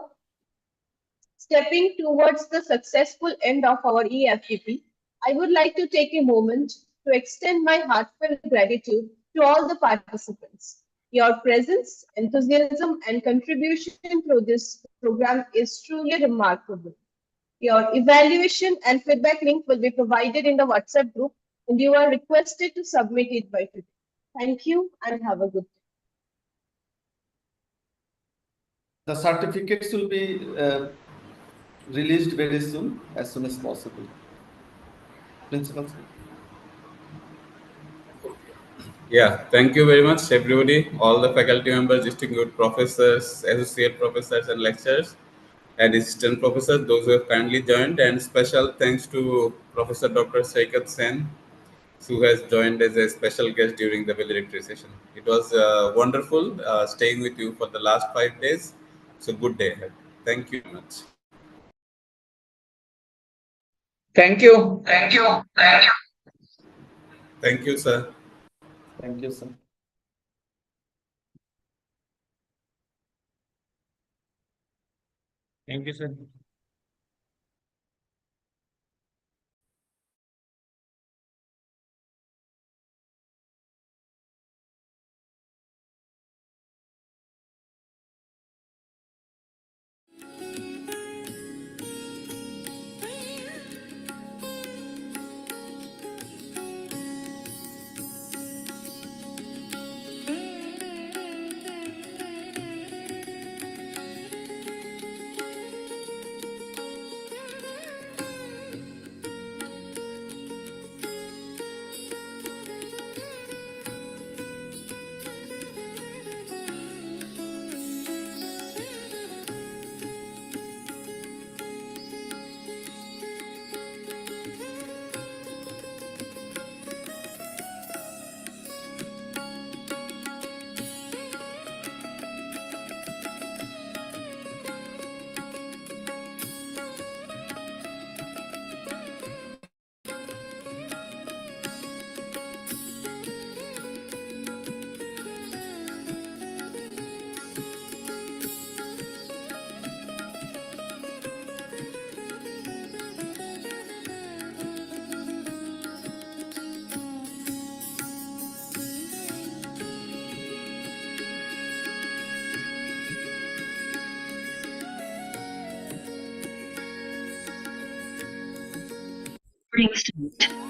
Stepping towards the successful end of our EFTP, I would like to take a moment to extend my heartfelt gratitude to all the participants. Your presence, enthusiasm, and contribution through this program is truly remarkable. Your evaluation and feedback link will be provided in the WhatsApp group, and you are requested to submit it by today. Thank you and have a good day. The certificates will be released very soon, as soon as possible. Principal. Yeah, thank you very much, everybody, all the faculty members, distinguished professors, associate professors, and lecturers, and assistant professors, those who have kindly joined, and special thanks to Professor Dr. Saikat Sen, who has joined as a special guest during the valedictory session. It was wonderful staying with you for the last 5 days. So good day ahead. Thank you very much. Thank you. Thank you, sir. Thank you, sir. Thank you, sir. Recording stopped.